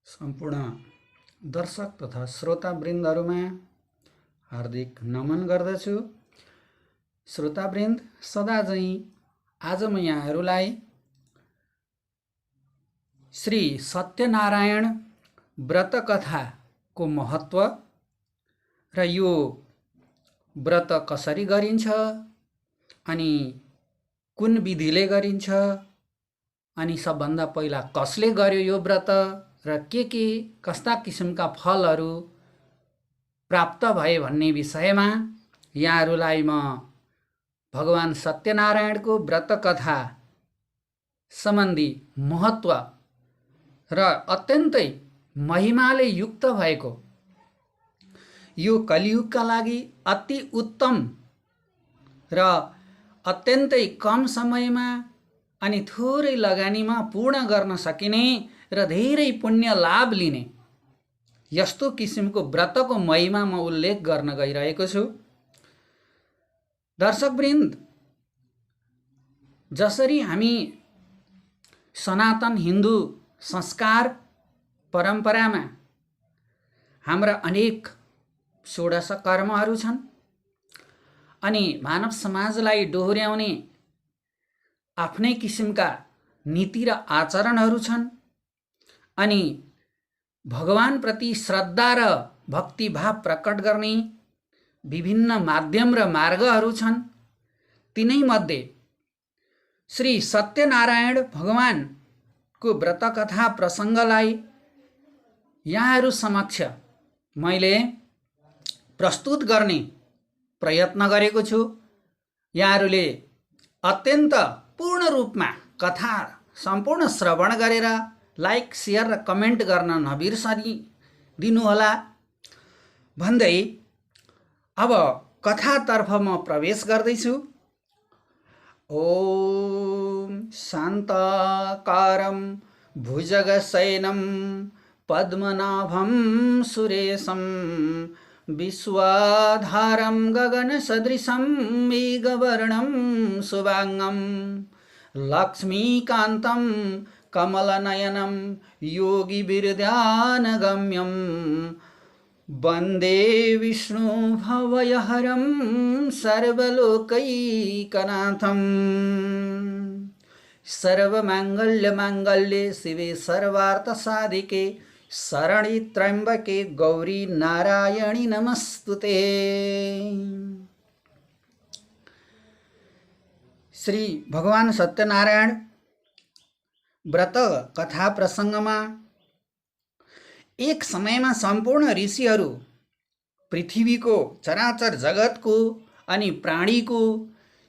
सम्पूर्ण दर्शक तथा श्रोतावृन्दहरूमा हार्दिक नमन गर्दछु। श्रोतावृन्द, सदा झैं आज म यहाँहरूलाई श्री सत्यनारायण व्रत कथाको महत्त्व र यो व्रत कसरी गरिन्छ अनि कुन विधिले गरिन्छ अनि सबभन्दा पहिला कसले गर्यो यो व्रत र के कस्ता किसिमका फलहरू प्राप्त भए भन्ने विषयमा यहाँहरूलाई म भगवान सत्यनारायणको व्रत कथा सम्बन्धी महत्त्व र अत्यन्तै महिमाले युक्त भएको यो कलियुगका लागि अति उत्तम र अत्यन्तै कम समयमा अनि थोरै लगानीमा पूर्ण गर्न सकिने र धेरै पुण्य लाभ लिने यस्तो किसिमको व्रतको महिमा म उल्लेख गर्न गइरहेको छु। दर्शकवृन्द, जसरी हामी सनातन हिन्दू संस्कार परम्परामा हाम्रा अनेक षोडश कर्महरू छन् अनि मानव समाजलाई डोहोर्याउने आफ्नै किसिमका नीति र आचरणहरू छन् अनि भगवानप्रति श्रद्धा र भक्तिभाव प्रकट गर्ने विभिन्न माध्यम र मार्गहरू छन्। तिनैमध्ये श्री सत्यनारायण भगवानको व्रतकथा प्रसङ्गलाई यहाँहरू समक्ष मैले प्रस्तुत गर्ने प्रयत्न गरेको छु। यहाँहरूले अत्यन्त पूर्ण रूपमा कथा सम्पूर्ण श्रवण गरेर लाइक, शेयर र कमेन्ट गर्न नबिर्सनी दिनुहोला भन्दै अब कथातर्फ म प्रवेश गर्दैछु। ओम शान्ताकारं भुजगशयनं पद्मनाभं सुरेशं विश्वाधारं गगनसदृशं मेघवर्णं शुभांगं लक्ष्मीकान्तं कमलनयनं योगिविरध्यानगम्यं वन्दे विष्णु भवयहरं सर्वलोकैकनाथं। सर्वमाङ्गल्यमाङ्गल्ये शिवे सर्वार्थसाधिके शरण्ये त्र्यम्बके गौरी नारायणी नमस्तुते। श्री भगवान सत्यनारायण व्रत कथा प्रसङ्गमा एक समयमा सम्पूर्ण ऋषिहरू पृथ्वीको चराचर जगतको अनि प्राणीको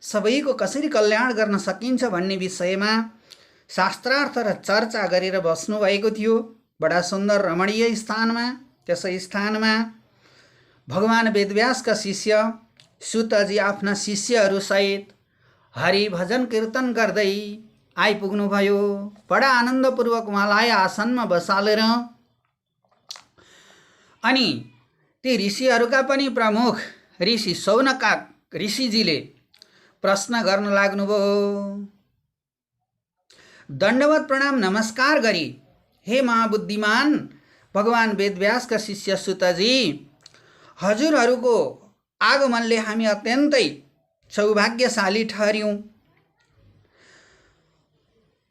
सबैको कसरी कल्याण गर्न सकिन्छ भन्ने विषयमा शास्त्रार्थ र चर्चा गरेर बस्नुभएको थियो। बडा सुन्दर रमणीय स्थानमा, त्यसै स्थानमा भगवान वेदव्यासका शिष्य सुतजी आफ्ना शिष्यहरूसहित हरि भजन कीर्तन गर्दै आइपुग्नुभयो। बडा आनन्दपूर्वक उहाँलाई आसनमा बसालेर अनि ती ऋषिहरूका पनि प्रमुख ऋषि शौनकाक ऋषिजीले प्रश्न गर्न लाग्नुभयो। दण्डवत प्रणाम नमस्कार गरी, हे महाबुद्धिमान भगवान वेदव्यासका शिष्य सुतजी, हजुरहरूको आगमनले हामी अत्यन्तै सौभाग्यशाली ठहर्यौं।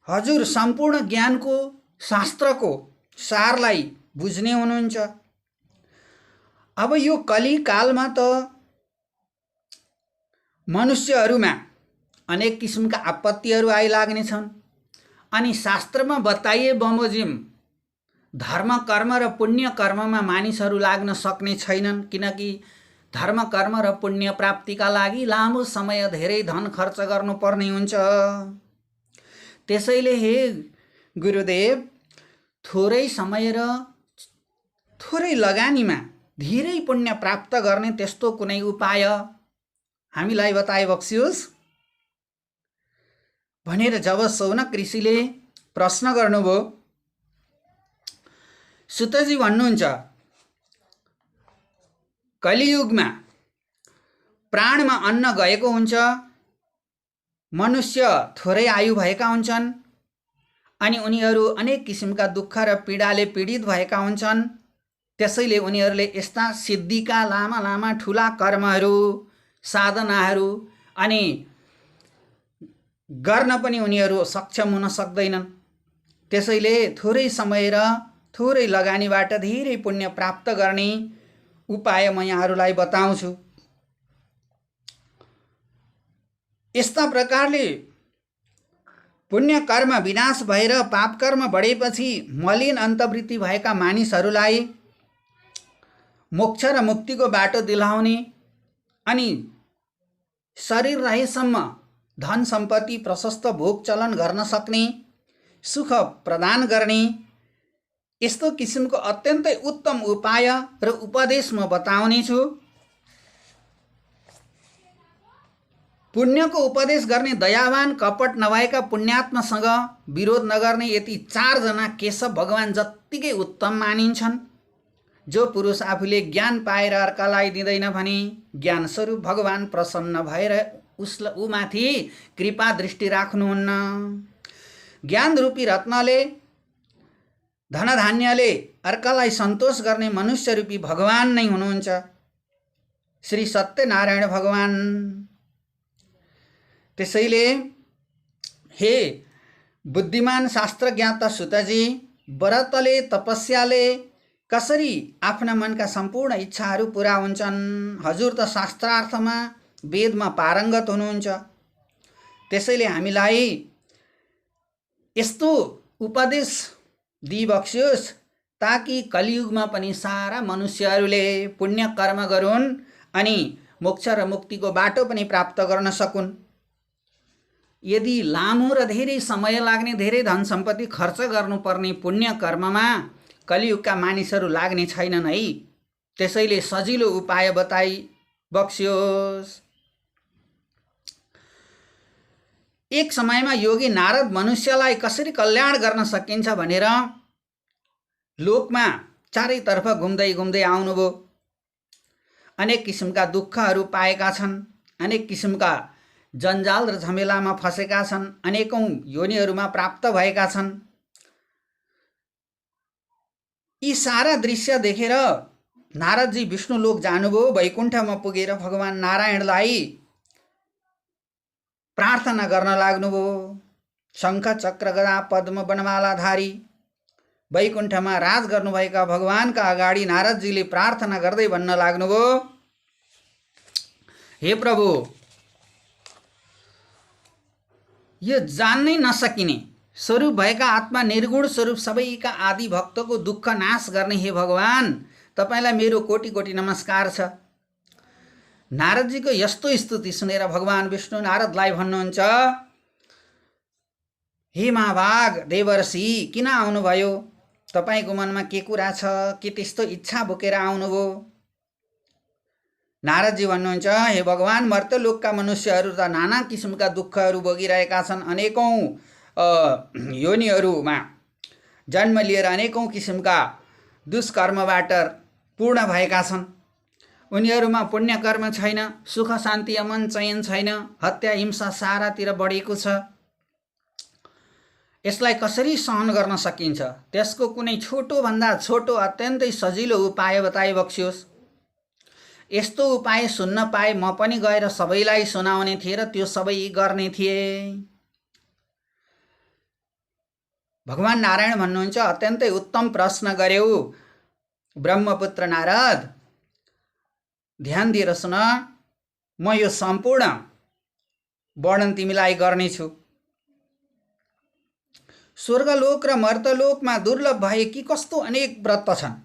हजुर सम्पूर्ण ज्ञानको शास्त्रको सारलाई बुझ्ने हुनुहुन्छ। अब यो कलिकालमा त मनुष्यहरूमा अनेक किसिमका आपत्तिहरू आइलाग्नेछन् अनि शास्त्रमा बताइए बमोजिम धर्म कर्म र पुण्य कर्ममा मानिसहरू लाग्न सक्ने छैनन्, किनकि धर्म कर्म र पुण्य प्राप्तिका लागि लामो समय धेरै धन खर्च गर्नुपर्ने हुन्छ। त्यसैले हे गुरुदेव, थोरै समय र थोरै लगानीमा धेरै पुण्य प्राप्त गर्ने त्यस्तो कुनै उपाय हामीलाई बताए बक्सियोस् भनेर जब शौनक ऋषिले प्रश्न गर्नुभयो, सुतजी भन्नुहुन्छ, कलियुगमा प्राणमा अन्न गएको हुन्छ, मनुष्य थोरै आयु भएका हुन्छन् अनि उनीहरू अनेक किसिमका दुःख र पीडाले पीडित भएका हुन्छन्। त्यसैले उनीहरूले यस्ता सिद्धिका लामा लामा ठुला कर्महरू, साधनाहरू अनि गर्न पनि उनीहरू सक्षम हुन सक्दैनन्। त्यसैले थोरै समय र थोरै लगानीबाट धेरै पुण्य प्राप्त गर्ने उपाय म यहाँहरूलाई बताउँछु। यस्ता प्रकारले पुण्य कर्म विनाश भएर पाप कर्म बढेपछि मलिन अन्तर्वृत्ति भएका मानिसहरूलाई मोक्ष र मुक्तिको बाटो दिलाउने अनि शरीर रहेसम्म धन सम्पत्ति प्रशस्त भोग चलन गर्न सक्ने, सुख प्रदान गर्ने यस्तो किसिमको अत्यन्तै उत्तम उपाय र उपदेश म बताउने छु। पुण्यको उपदेश गर्ने दयावान कपट नभएका पुण्यात्मासँग विरोध नगर्ने यति 4 जना केशव भगवान जत्तिकै उत्तम मानिन्छन्। जो पुरुष आफूले ज्ञान पाएर अर्कालाई दिँदैन भने ज्ञान स्वरूप भगवान प्रसन्न भएर उमाथि कृपा दृष्टि राख्नुहुन्न। ज्ञान रूपी रत्नले, धनधान्यले अर्कालाई सन्तोष गर्ने मनुष्य रूपी भगवान नै हुनुहुन्छ, श्री सत्यनारायण भगवान। त्यसैले हे बुद्धिमान शास्त्रज्ञाता सुतजी, व्रतले तपस्याले कसरी आफ्ना मनका सम्पूर्ण इच्छाहरू पूरा हुन्छन्? हजुर त शास्त्रार्थमा वेदमा पारङ्गत हुनुहुन्छ। त्यसैले हामीलाई यस्तो उपदेश दिइबक्सियोस् ताकि कलियुगमा पनि सारा मनुष्यहरूले पुण्य कर्म गरून् अनि मोक्ष र मुक्तिको बाटो पनि प्राप्त गर्न सकुन्। यदि लामो र धेरै समय लाग्ने, धेरै धन सम्पत्ति खर्च गर्नुपर्ने पुण्य कर्ममा कलियुगका मानिसहरू लाग्ने छैनन् है। त्यसैले सजिलो उपाय बताई बक्सियोस्। एक समयमा योगी नारद मनुष्यलाई कसरी कल्याण गर्न सकिन्छ भनेर लोकमा चारैतर्फ घुम्दै घुम्दै आउनुभयो। अनेक किसिमका दुःखहरू पाएका छन्, अनेक किसिमका जन्जाल र झमेलामा फसेका छन्, अनेकौं योनिहरूमा प्राप्त भएका छन्। यी सारा दृश्य देखेर नारदजी विष्णु लोक जानुभयो। वैकुण्ठमा पुगेर भगवान नारायणलाई प्रार्थना गर्न लाग्नुभयो। शङ्ख चक्र गदा पद्म वनमालाधारी वैकुण्ठमा राज गर्नुभएका भगवानका अगाडि नारदजीले प्रार्थना गर्दै भन्न लाग्नुभयो, हे प्रभु, यो जान्नै नसकिने स्वरूप भएका आत्मा निर्गुण स्वरूप सबैका आदि भक्तको दुःख नाश गर्ने हे भगवान, तपाईलाई मेरो कोटि कोटि नमस्कार छ। नारदजीको यस्तो स्तुति सुनेर भगवान विष्णु नारदलाई भन्नुहुन्छ, हे महाभाग देवर्षि, किन आउनुभयो? तपाईको मनमा के कुरा छ? के त्यस्तो इच्छा बोकेर आउनुभयो? नारदजी भन्नुहुन्छ, हे भगवान, मर्त्यलोकका मनुष्यहरू त नाना किसिमका दुःखहरू भोगिरहेका छन्। अनेकौं योनिहरूमा जन्म लिएर अनेकौं किसिमका दुष्कर्मबाट पूर्ण भएका छन्। उनीहरूमा पुण्य कर्म छैन, सुख शान्ति अमन चयन छैन, हत्या हिंसा सारातिर बढेको छ। यसलाई कसरी सहन गर्न सकिन्छ? त्यसको कुनै छोटो भन्दा छोटो अत्यन्तै सजिलो उपाय बताइबक्सियोस्। यस्तो उपाय सुन्न पाए म पनि गएर सबैलाई सुनाउने थिएँ र त्यो सबै गर्ने थिए। भगवान नारायण भन्नुहुन्छ, अत्यन्तै उत्तम प्रश्न गर्यौ ब्रह्मपुत्र नारद। ध्यान दिएर सुन, म यो सम्पूर्ण वर्णन तिमीलाई गर्नेछु। स्वर्गलोक र मर्त्यलोकमा दुर्लभ भए कि कस्तो अनेक व्रत छन्।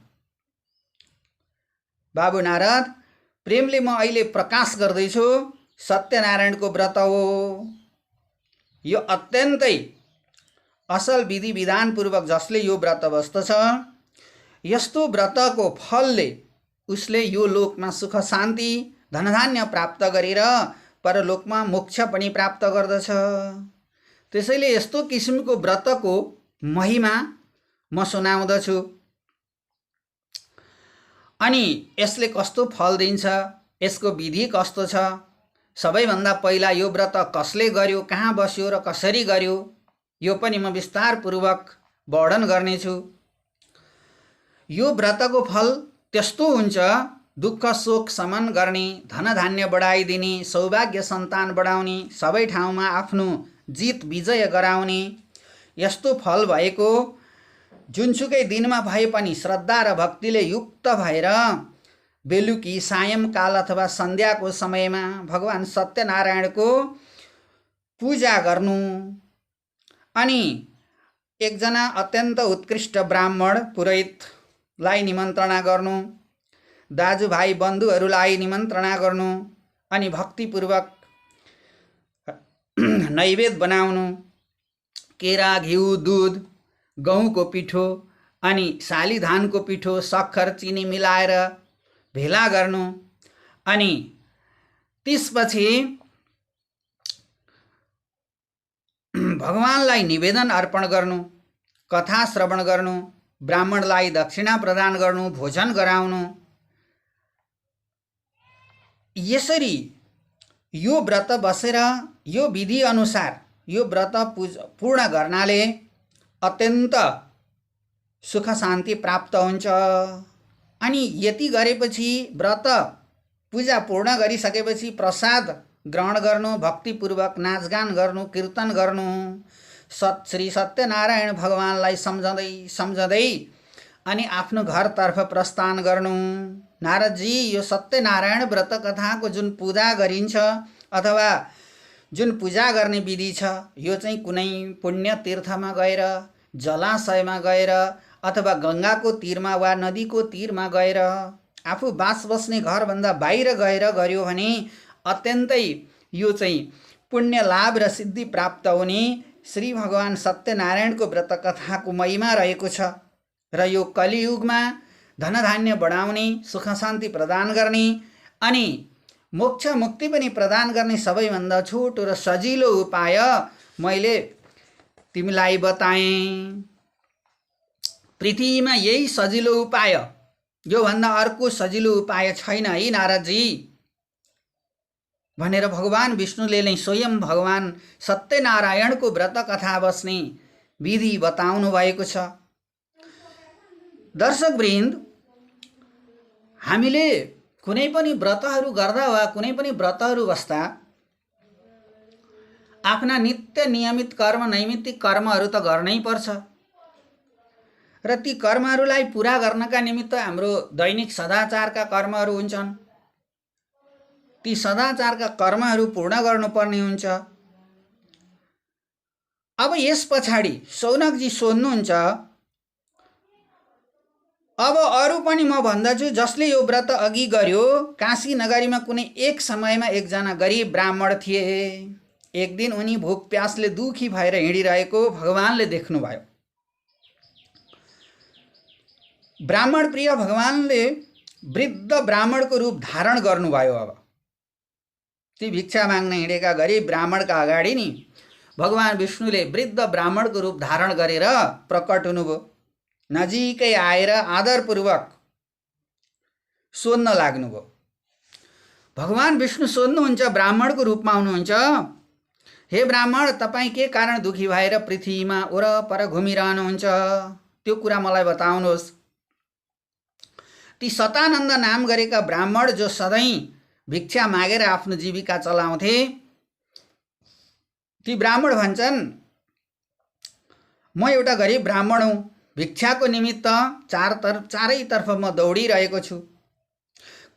बाबु नारद, प्रेमले म अहिले प्रकाश गर्दैछु, सत्यनारायणको व्रत हो। यो अत्यन्तै असल विधि विधानपूर्वक जसले यो व्रत बस्दछ, यस्तो व्रतको फलले उसले यो लोकमा सुख शान्ति धनधान्य प्राप्त गरेर परलोकमा मोक्ष पनि प्राप्त गर्दछ। त्यसैले यस्तो किसिमको व्रतको महिमा म सुनाउँदछु। अनि यसले कस्तो फल दिन्छ, यसको विधि कस्तो छ, सबैभन्दा पहिला यो व्रत कसले गर्यो, कहाँ बस्यो र कसरी गर्यो, यो पनि म विस्तारपूर्वक वर्णन गर्नेछु। यो व्रतको फल त्यस्तो हुन्छ, दुःख शोक शमन गर्ने, धनधान्य बढाइदिने, सौभाग्य सन्तान बढाउने, सबै ठाउँमा आफ्नो जित विजय गराउने यस्तो फल भएको जुनसुकै दिनमा भए पनि श्रद्धा र भक्तिले युक्त भएर बेलुकी सायंकाल अथवा सन्ध्याको समयमा भगवान सत्यनारायणको पूजा गर्नु अनि एकजना अत्यन्त उत्कृष्ट ब्राह्मण पुरोहितलाई निमन्त्रणा गर्नु, दाजुभाइ बन्धुहरूलाई निमन्त्रणा गर्नु अनि भक्तिपूर्वक नैवेद्य बनाउनु, केरा, घिउ, दूध, गहुँको पिठो अनि साली धानको पिठो, सक्खर, चिनी मिलाएर भेला गर्नु अनि त्यसपछि भगवानलाई निवेदन अर्पण गर्नु, कथा श्रवण गर्नु, ब्राह्मणलाई दक्षिणा प्रदान गर्नु, भोजन गराउनु। यसरी यो व्रत बसेर यो विधि अनुसार यो व्रत पूर्ण गर्नाले अत्यन्त सुख शान्ति प्राप्त हुन्छ। अनि यति गरेपछि व्रत पूजा पूर्ण गरिसकेपछि प्रसाद ग्रहण गर्नु, भक्तिपूर्वक नाचगान गर्नु, कीर्तन गर्नु, श्री सत्यनारायण भगवानलाई सम्झँदै अनि आफ्नो घरतर्फ प्रस्थान गर्नु। नारदजी, यो सत्यनारायण व्रत कथाको जुन पूजा गरिन्छ अथवा जुन पूजा गर्ने विधि छ, यो चाहिँ कुनै पुण्य तीर्थमा गएर, जलाशयमा गएर अथवा गङ्गाको तीरमा वा नदीको तीरमा गएर आफू बास बस्ने घरभन्दा बाहिर गएर गर्यो भने अत्यन्तै यो चाहिँ पुण्य लाभ र सिद्धि प्राप्त हुने श्री भगवान सत्यनारायणको व्रत कथाको महिमा रहेको छ। र यो कलियुगमा धनधान्य बढाउने, सुख शान्ति प्रदान गर्ने अनि मोक्ष मुक्ति पनि प्रदान गर्ने सबैभन्दा छोटो र सजिलो उपाय मैले तिमीलाई बताएँ। पृथ्वीमा यही सजिलो उपाय, यो भन्दा अर्को सजिलो उपाय छैन है नारदजी भनेर भगवान विष्णुले नै स्वयं भगवान सत्यनारायणको व्रत कथा बस्ने विधि बताउनु भएको छ। दर्शकवृन्द, हामीले कुनै पनि व्रतहरू गर्दा वा कुनै पनि व्रतहरू बस्दा आफ्ना नित्य नियमित कर्म, नैमित्तिक कर्महरू त गर्नै पर्छ र ती कर्महरूलाई पूरा गर्नका निमित्त हाम्रो दैनिक सदाचारका कर्महरू हुन्छन्। ती सदाचारका कर्महरू पूर्ण गर्नुपर्ने हुन्छ। अब यस पछाडि शौनकजी सोध्नुहुन्छ, अब अरू पनि म भन्दछु जसले यो व्रत अघि गर्यो। काशी नगरीमा कुनै एक समयमा एकजना गरिब ब्राह्मण थिए। एक दिन उनी भोक प्यासले दुखी भएर हिँडिरहेको भगवानले देख्नुभयो। ब्राह्मण प्रिय भगवानले वृद्ध ब्राह्मणको रूप धारण गर्नुभयो। अब ती भिक्षा माग्न हिँडेका गरिब ब्राह्मणका अगाडि नि भगवान विष्णुले वृद्ध ब्राह्मणको रूप धारण गरेर प्रकट हुनुभयो। नजिकै आएर आदरपूर्वक सोध्न लाग्नुभयो। भगवान विष्णु सोध्नुहुन्छ, ब्राह्मणको रूपमा हुनुहुन्छ, हे ब्राह्मण, तपाईँ के कारण दुखी भएर पृथ्वीमा वरपर घुमिरहनुहुन्छ? त्यो कुरा मलाई बताउनुहोस्। ती शतानन्द नाम गरेका ब्राह्मण जो सधैँ भिक्षा मागेर आफ्नो जीविका चलाउँथे, ती ब्राह्मण भन्छन्, म एउटा गरिब ब्राह्मण हुँ। भिक्षाको निमित्त चारैतर्फ म दौडिरहेको छु।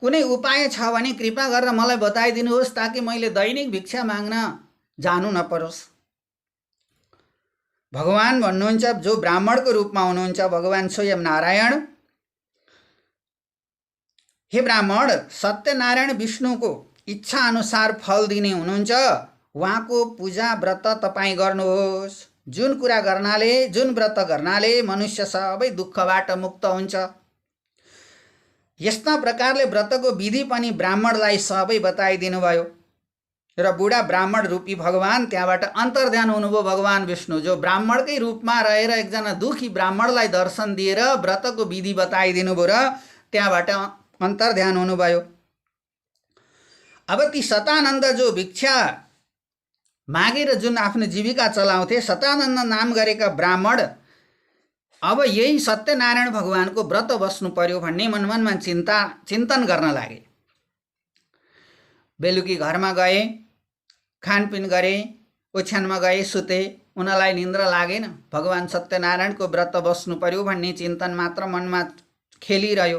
कुनै उपाय छ भने कृपा गरेर मलाई बताइदिनुहोस् ताकि मैले दैनिक भिक्षा माग्न जानु नपरोस्। भगवान भन्नुहुन्छ, जो ब्राह्मणको रूपमा हुनुहुन्छ भगवान स्वयं नारायण, हे ब्राह्मण, सत्यनारायण विष्णुको इच्छा अनुसार फल दिने हुनुहुन्छ। उहाँको पूजा व्रत तपाईँ गर्नुहोस्। जुन कुरा गर्नाले, जुन व्रत गर्नाले मनुष्य सबै दुःखबाट मुक्त हुन्छ। यस्ता प्रकारले व्रतको विधि पनि ब्राह्मणलाई सबै बताइदिनु भयो र बुढा ब्राह्मण रूपी भगवान त्यहाँबाट अन्तर्ध्यान हुनुभयो। भगवान विष्णु जो ब्राह्मणकै रूपमा रहेर एकजना दुखी ब्राह्मणलाई दर्शन दिएर व्रतको विधि बताइदिनु भयो र त्यहाँबाट अन्तर्ध्यान हुनुभयो। अब ती शतानन्द जो भिक्षा मागेर जुन आफ्नो जीविका चलाउँथे सतानन्द नाम गरेका ब्राह्मण अब यही सत्यनारायण भगवानको व्रत बस्नु पर्यो भन्ने मनमनमा चिन्तन गर्न लागे। बेलुकी घरमा गए, खानपिन गरे, ओछ्यानमा गए, सुते। उनलाई निन्द्रा लागेन। भगवान सत्यनारायणको व्रत बस्नु पर्यो भन्ने चिन्तन मात्र मनमा खेलिरह्यो।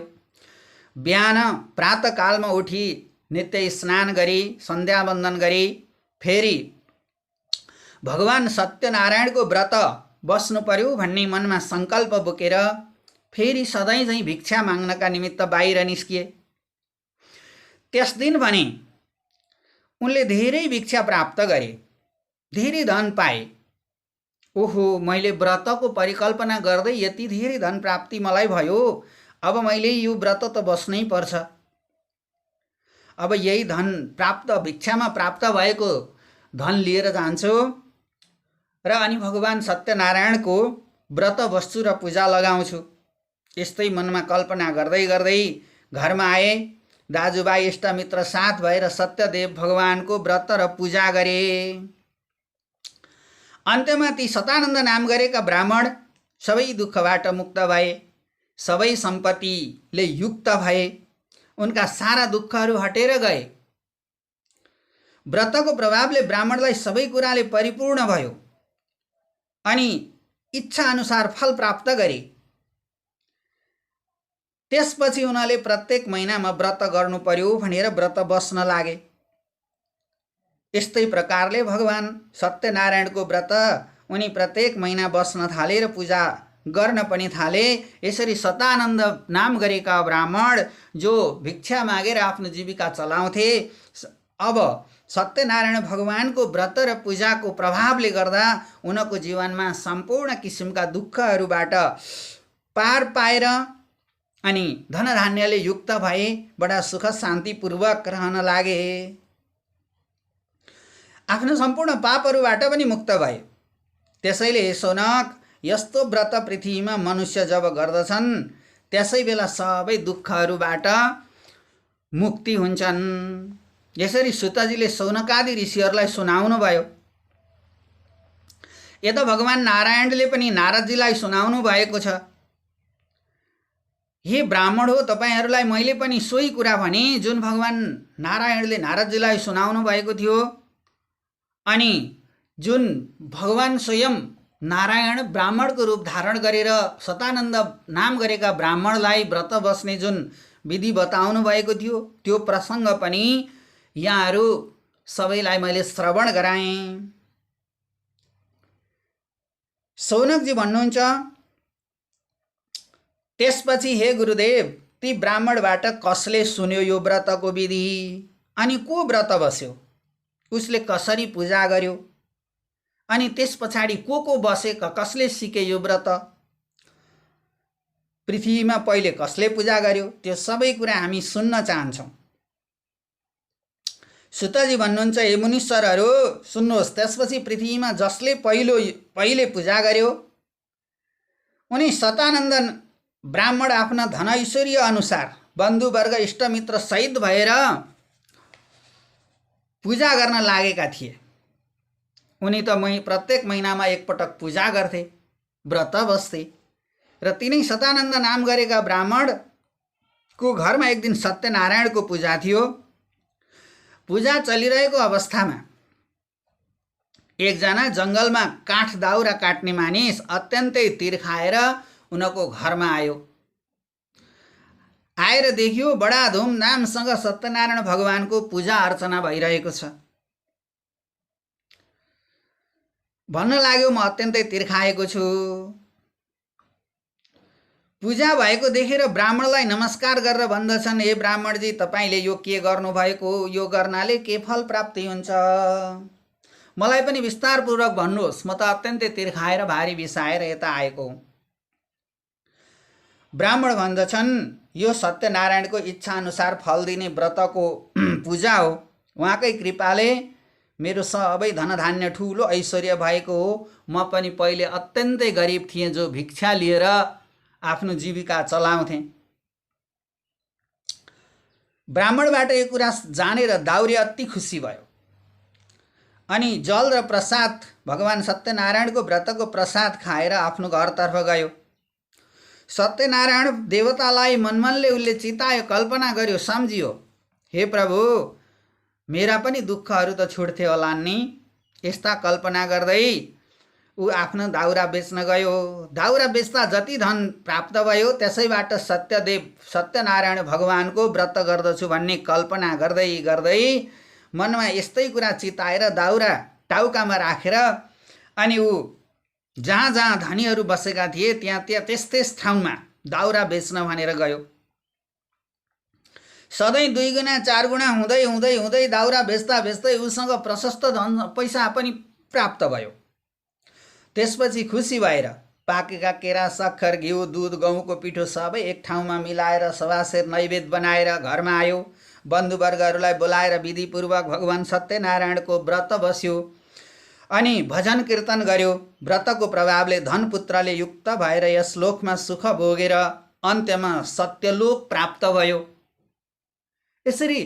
बिहान प्रातःकालमा उठी नित्य स्नान गरी सन्ध्यावन्दन गरी फेरि भगवान सत्यनारायणको व्रत बस्नु पर्यो भन्ने मनमा सङ्कल्प बोकेर फेरि सधैँ झैँ भिक्षा माग्नका निमित्त बाहिर निस्किए। त्यस दिन भने उनले धेरै भिक्षा प्राप्त गरे, धेरै धन पाए। ओहो, मैले व्रतको परिकल्पना गर्दै यति धेरै धन प्राप्ति मलाई भयो, अब मैले यो व्रत त बस्नै पर्छ। अब यही धन प्राप्त भिक्षामा प्राप्त भएको धन लिएर जान्छु र अनि भगवान सत्यनारायणको व्रत बस्छु र पूजा लगाउँछु। यस्तै मनमा कल्पना गर्दै गर्दै घरमा आए। दाजुभाइ इष्टमित्र साथ भएर सत्यदेव भगवानको व्रत र पूजा गरे। अन्त्यमा ती सतानन्द नाम गरेका ब्राह्मण सबै दुःखबाट मुक्त भए, सबै सम्पत्तिले युक्त भए, उनका सारा दुःखहरू हटेर गए। व्रतको प्रभावले ब्राह्मणलाई सबै कुराले परिपूर्ण भयो अनि इच्छा अनुसार फल प्राप्त गरे। त्यसपछि उनले प्रत्येक महिनामा व्रत गर्नु पर्यो भनेर व्रत बस्न लागे। यस्तै प्रकारले भगवान सत्यनारायणको व्रत उनी प्रत्येक महिना बस्न थाले र पूजा गर्न पनि थाले। यसरी सतानन्द नाम गरेका ब्राह्मण जो भिक्षा मागेर आफ्नो जीविका चलाउँथे, अब सत्यनारायण भगवानको व्रत र पूजाको प्रभावले गर्दा उनको जीवनमा सम्पूर्ण किसिमका दुःखहरूबाट पार पाएर अनि धनधान्यले युक्त भए, बडा सुख शान्तिपूर्वक रहन लागे। आफ्नो सम्पूर्ण पापहरूबाट पनि मुक्त भए। त्यसैले सौनक, यस्तो व्रत पृथ्वीमा मनुष्य जब गर्दछन् त्यसै बेला सबै दुःखहरूबाट मुक्ति हुन्छन्। यसरी सुतजीले सौनकादि ऋषिहरूलाई सुनाउनु भयो। यता भगवान नारायणले पनि नारदजीलाई सुनाउनु भएको छ। हे ब्राह्मण हो, तपाईहरूलाई मैले पनि सोही कुरा भने जुन भगवान नारायणले नारदजीलाई सुनाउनु भएको थियो। अनि जुन भगवान स्वयं नारायण ब्राह्मणको रूप धारण गरेर सतानन्द नाम गरेका ब्राह्मणलाई व्रत बस्ने जुन विधि बताउनु भएको थियो, त्यो प्रसङ्ग पनि यहाँहरू सबैलाई मैले श्रवण गराएँ। सौनकजी भन्नुहुन्छ, त्यसपछि हे गुरुदेव, ती ब्राह्मणबाट कसले सुन्यो यो व्रतको विधि अनि को व्रत बस्यो, उसले कसरी पूजा गर्यो, अनि त्यस पछाडि को बसे, कसले सिके यो व्रत, पृथ्वीमा पहिले कसले पूजा गर्यो, त्यो सबै कुरा हामी सुन्न चाहन्छौँ। सुतजी भन्नुहुन्छ, हे मुनीश्वरहरू सुन्नुहोस्, त्यसपछि पृथ्वीमा जसले पहिले पूजा गर्यो उनी सतानन्द ब्राह्मण आफ्ना धन ऐश्वर्य अनुसार बन्धुवर्ग इष्टमित्र सहित भएर पूजा गर्न लागेका थिए। उनी त प्रत्येक महिनामा एकपटक पूजा गर्थे, व्रत बस्थे। र तिनै सतानन्द नाम गरेका ब्राह्मणको घरमा एक दिन सत्यनारायणको पूजा थियो। पूजा चलिरहेको अवस्थामा एकजना जङ्गलमा काठ दाउरा काट्ने मानिस अत्यन्तै तिर्खाएर उनको घरमा आयो। आएर देखियो बडा धुमधामसँग सत्यनारायण भगवानको पूजा अर्चना भइरहेको छ। भन्न लाग्यो, म अत्यन्तै तिर्खाएको छु। पूजा भएको देखेर ब्राह्मणलाई नमस्कार गरेर भन्दछन्, हे ब्राह्मणजी, तपाईँले यो के गर्नुभएको, यो गर्नाले के फल प्राप्ति हुन्छ, मलाई पनि विस्तारपूर्वक भन्नुहोस्, म त अत्यन्तै तिर्खाएर भारी बिसाएर यता आएको हुँ। ब्राह्मण भन्दछन्, यो सत्यनारायणको इच्छा अनुसार फल दिने व्रतको पूजा हो। उहाँकै कृपाले मेरो सबै धनधान्य ठुलो ऐश्वर्य भएको हो। म पनि पहिले अत्यन्तै गरिब थिएँ, जो भिक्षा लिएर आफ्नो जीविका चलाउँथेँ। ब्राह्मणबाट यो कुरा जानेर दाउरे अति खुसी भयो अनि जल र प्रसाद भगवान सत्यनारायणको व्रतको प्रसाद खाएर आफ्नो घरतर्फ गयो। सत्यनारायण देवतालाई मनमनले उसले चितायो, कल्पना गर्यो, सम्झियो, हे प्रभु मेरा पनि दुःखहरू त छुट्थे होला नि। यस्ता कल्पना गर्दै ऊ आफ्नो दाउरा बेच्न गयो। दाउरा बेच्दा जति धन प्राप्त भयो त्यसैबाट सत्यनारायण भगवानको व्रत गर्दछु भन्ने कल्पना गर्दै गर्दै मनमा यस्तै कुरा चिताएर दाउरा टाउकामा राखेर अनि ऊ जहाँ जहाँ धनीहरू बसेका थिए त्यहाँ त्यस ठाउँमा दाउरा बेच्न भनेर गयो। सधैँ 2 गुणा 4 गुणा हुँदै हुँदै हुँदै दाउरा बेच्दा बेच्दै उसँग प्रशस्त धन पैसा पनि प्राप्त भयो। त्यसपछि खुसी भएर पाकेका केरा, सक्खर, घिउ, दुध, गहुँको पिठो सबै एक ठाउँमा मिलाएर सवासेर नैवेद्य बनाएर घरमा आयो। बन्धुवर्गहरूलाई बोलाएर विधिपूर्वक भगवान सत्यनारायणको व्रत बस्यो अनि भजन कीर्तन गर्यो। व्रतको प्रभावले धनपुत्रले युक्त भएर यस लोकमा सुख भोगेर अन्त्यमा सत्यलोक प्राप्त भयो। यसरी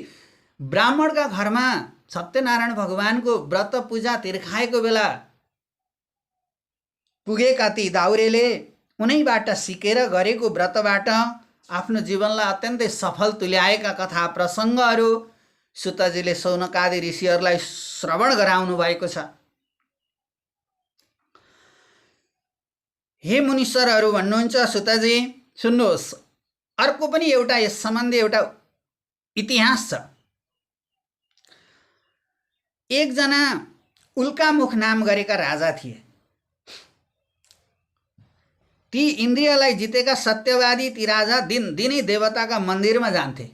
ब्राह्मणका घरमा सत्यनारायण भगवानको व्रत पूजा तिर्खाएको बेला पुगेका ती दाउरेले उनैबाट सिकेर गरेको व्रतबाट आफ्नो जीवनलाई अत्यन्तै सफल तुल्याएका कथा प्रसङ्गहरू सुतजीले शौनकादि ऋषिहरूलाई श्रवण गराउनु भएको छ। हे मुनीश्वरहरू भन्नुहुन्छ, सुतजी सुन्नुहोस्, अर्को पनि एउटा यस सम्बन्धी एउटा इतिहास छ। एकजना उल्कामुख नाम गरेका राजा थिए। ती इन्द्रियलाई जितेका सत्यवादी ती राजा दिनै देवताका मन्दिरमा जान्थे।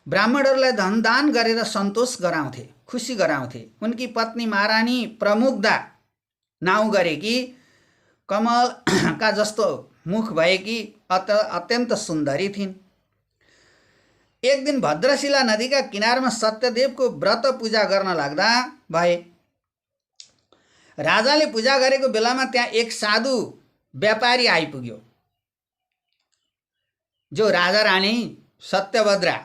ब्राह्मणहरूलाई धन दान गरेर सन्तोष गराउँथे, खुसी गराउँथे। उनकी पत्नी महारानी प्रमुग्धा नाउँ गरेकी, कमलका जस्तो मुख भएकी अत्यन्त सुन्दरी थिइन्। एक दिन भद्रशिला नदीका किनारमा सत्यदेवको व्रत पूजा गर्न लाग्दा भए। राजाले पूजा गरेको बेलामा त्यहाँ एक साधु व्यापारी आइपुग्यो, जो राजा रानी सत्यभद्रा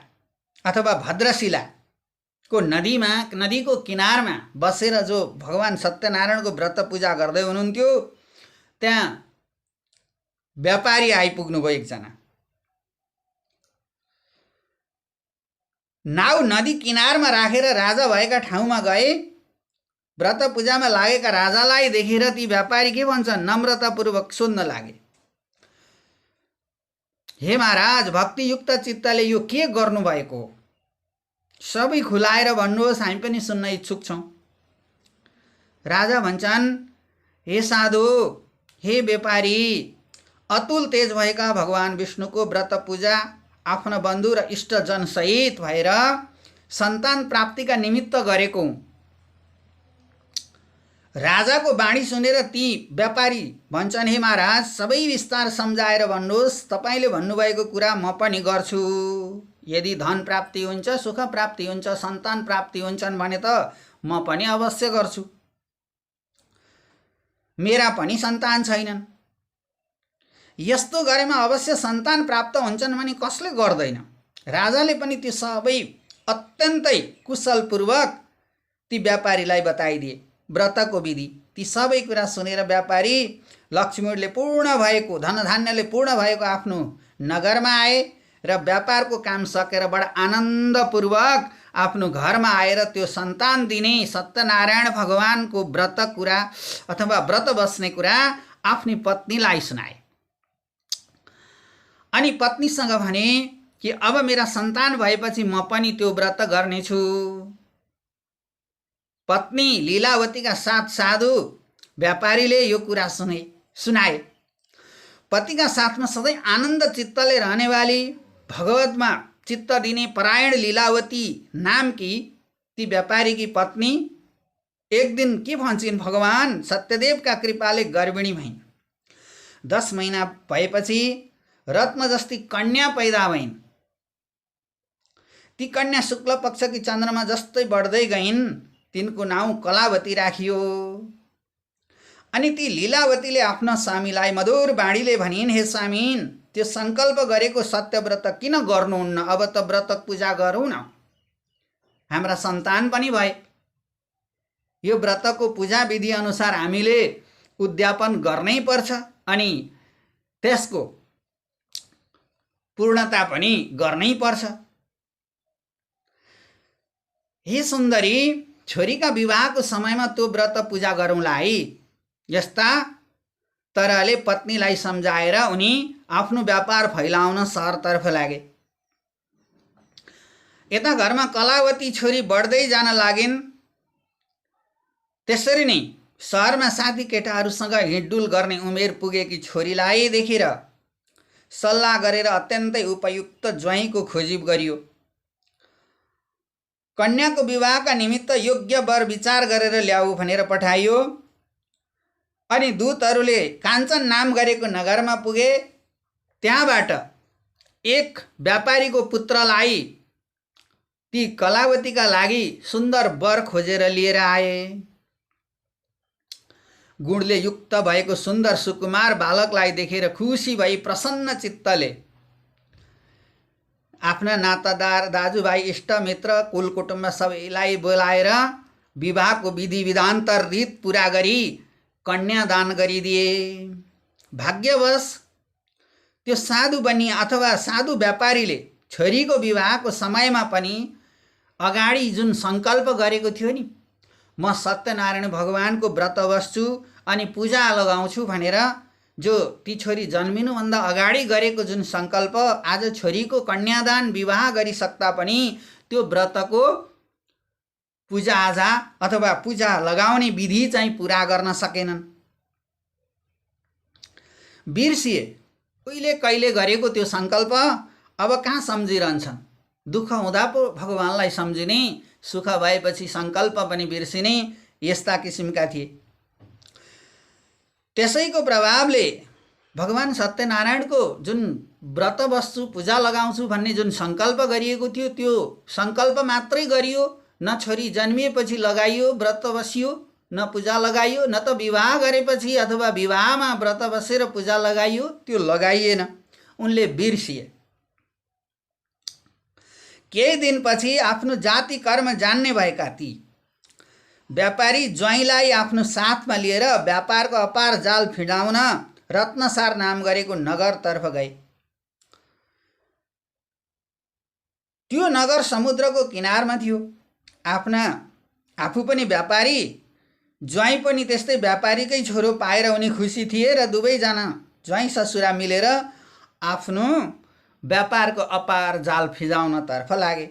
अथवा भद्रशिलाको नदीको किनारमा बसेर जो भगवान सत्यनारायणको व्रत पूजा गर्दै हुनुहुन्थ्यो, त्यहाँ व्यापारी आइपुग्नुभयो। एकजना नाउ नदी किनारमा राखेर राजा भएका ठाउँमा गए। व्रत पूजामा लागेका राजालाई देखेर ती व्यापारी के भन्छन्, नम्रतापूर्वक सोध्न लागे, हे महाराज, भक्तियुक्त चित्तले यो के गर्नुभएको? सबै खुलाएर भन्नुहोस्, हामी पनि सुन्न इच्छुक छौँ। राजा भन्छन्, हे साधु, हे व्यापारी, अतुल तेज भएका भगवान विष्णुको व्रत पूजा आफ्ना बन्धु र इष्टजन सहित भएर सन्तान प्राप्तिका निमित्त गरेको। राजाको वाणी सुनेर ती व्यापारी भन्छन्, हे महाराज, सबै विस्तार सम्झाएर भन्नुहोस्, तपाईँले भन्नुभएको कुरा म पनि गर्छु। यदि धन प्राप्ति हुन्छ, सुख प्राप्ति हुन्छ, सन्तान प्राप्ति हुन्छन् भने त म पनि अवश्य गर्छु। मेरा पनि सन्तान छैनन्। यस्तो गरेमा अवश्य सन्तान प्राप्त हुन्छन् भने कसले गर्दैन? राजाले पनि ती सबै अत्यन्तै कुशलपूर्वक ती व्यापारीलाई बताइदिए व्रतको विधि। ती सबै कुरा सुनेर व्यापारी लक्ष्मीले पूर्ण भएको, धनधान्यले पूर्ण भएको आफ्नो नगरमा आए र व्यापारको काम सकेर बडा आनन्दपूर्वक आफ्नो घरमा आएर त्यो सन्तान दिने सत्यनारायण भगवानको व्रत कुरा अथवा व्रत बस्ने कुरा आफ्नी पत्नीलाई सुनाए। अनि पत्नीसँग भने कि अब मेरा सन्तान भएपछि म पनि त्यो व्रत गर्नेछु। पत्नी लीलावतीका साथ साधु व्यापारीले यो कुरा सुनाए। पतिका साथमा सधैँ आनन्द चित्तले रहनेवाली, भगवतमा चित्त दिने परायण लीलावती नामकी ती व्यापारीकी पत्नी एक दिन के भन्छन्, भगवान सत्यदेवका कृपाले गर्भिणी भइन्। 10 महिना भएपछि रत्न जस्ती कन्या पैदा भइन्। ती कन्या शुक्ल पक्षकी चन्द्रमा जस्तै बढ्दै गइन्। तिनको नाउँ कलावती राखियो। अनि ती लीलावतीले आफ्ना स्वामीलाई मधुर बाणीले भनिन्, हे स्वामीन, त्यो सङ्कल्प गरेको सत्यव्रत किन गर्नुहुन्न? अब त व्रत पूजा गरौँ न। हाम्रा सन्तान पनि भए। यो व्रतको पूजा विधि अनुसार हामीले उद्यापन गर्नै पर्छ अनि त्यसको पूर्णता पनि गर्नै पर्छ। हे सुन्दरी, छोरीका विवाहको समयमा त्यो व्रत पूजा गरौँला है। यस्ता तरहले पत्नीलाई सम्झाएर उनी आफ्नो व्यापार फैलाउन सहरतर्फ लागे। यता घरमा कलावती छोरी बढ्दै जान लागिन्। त्यसरी नै सहरमा साथी केटाहरूसँग हिँडडुल गर्ने उमेर पुगेकी छोरीलाई देखेर सल्लाह गरेर अत्यन्तै उपयुक्त ज्वाइँको खोजी गरियो। कन्याको विवाहका निमित्त योग्य वर विचार गरेर ल्याऊ भनेर पठाइयो। अनि दूतहरूले काञ्चन नाम गरेको नगरमा पुगे। त्यहाँबाट एक व्यापारीको पुत्रलाई ती कलावतीका लागि सुन्दर वर खोजेर लिएर आए। गुणले युक्त भएको सुन्दर सुकुमार बालकलाई देखेर खुसी भई प्रसन्न चित्तले आफ्ना नातादार, दाजुभाइ, इष्टमित्र, कुलकुटुम्ब सबैलाई बोलाएर विवाहको विधि विधान्तर रीत पुरा गरी कन्यादान गरिदिए। भाग्यवश त्यो साधु बनी अथवा साधु व्यापारीले छोरीको विवाहको समयमा पनि अगाडि जुन सङ्कल्प गरेको थियो नि, म सत्यनारायण भगवानको व्रत बस्छु अनि पूजा लगाउँछु भनेर, जो ती छोरी जन्मिनुभन्दा अगाडि गरेको जुन सङ्कल्प, आज छोरीको कन्यादान विवाह गरिसक्दा पनि त्यो व्रतको पूजाआजा अथवा पूजा लगाउने विधि चाहिँ पुरा गर्न सकेनन्। बिर्सिए। उहिले कहिले गरेको त्यो सङ्कल्प अब कहाँ सम्झिरहन्छन्। दुःख हुँदा पो भगवानलाई सम्झिने, सुख भएपछि सङ्कल्प पनि बिर्सिने, यस्ता किसिमका थिए। त्यसैको प्रभावले भगवान सत्यनारायणको जुन व्रत बस्छु, पूजा लगाउँछु भन्ने जुन सङ्कल्प गरिएको थियो, त्यो सङ्कल्प मात्रै गरियो, न छोरी जन्मिएपछि लगाइयो व्रत बसियो, न पूजा लगाइयो, न त विवाह गरेपछि अथवा विवाहमा व्रत बसेर पूजा लगाइयो, त्यो लगाइएन। उनले बिर्सिए। केही दिनपछि आफ्नो जाति कर्म जान्ने भएका ती व्यापारी ज्वाइँलाई आफ्नो साथमा लिएर व्यापारको अपार जाल फिडाउन रत्नसार नाम गरेको नगरतर्फ गए। त्यो नगर समुद्रको किनारमा थियो। आफू पनि व्यापारी, ज्वाइँ पनि त्यस्तै व्यापारीकै छोरो पाएर उनी खुसी थिए र दुवैजना ज्वाइँ ससुरा मिलेर आफ्नो व्यापारको अपार जाल फिजाउनतर्फ लागे।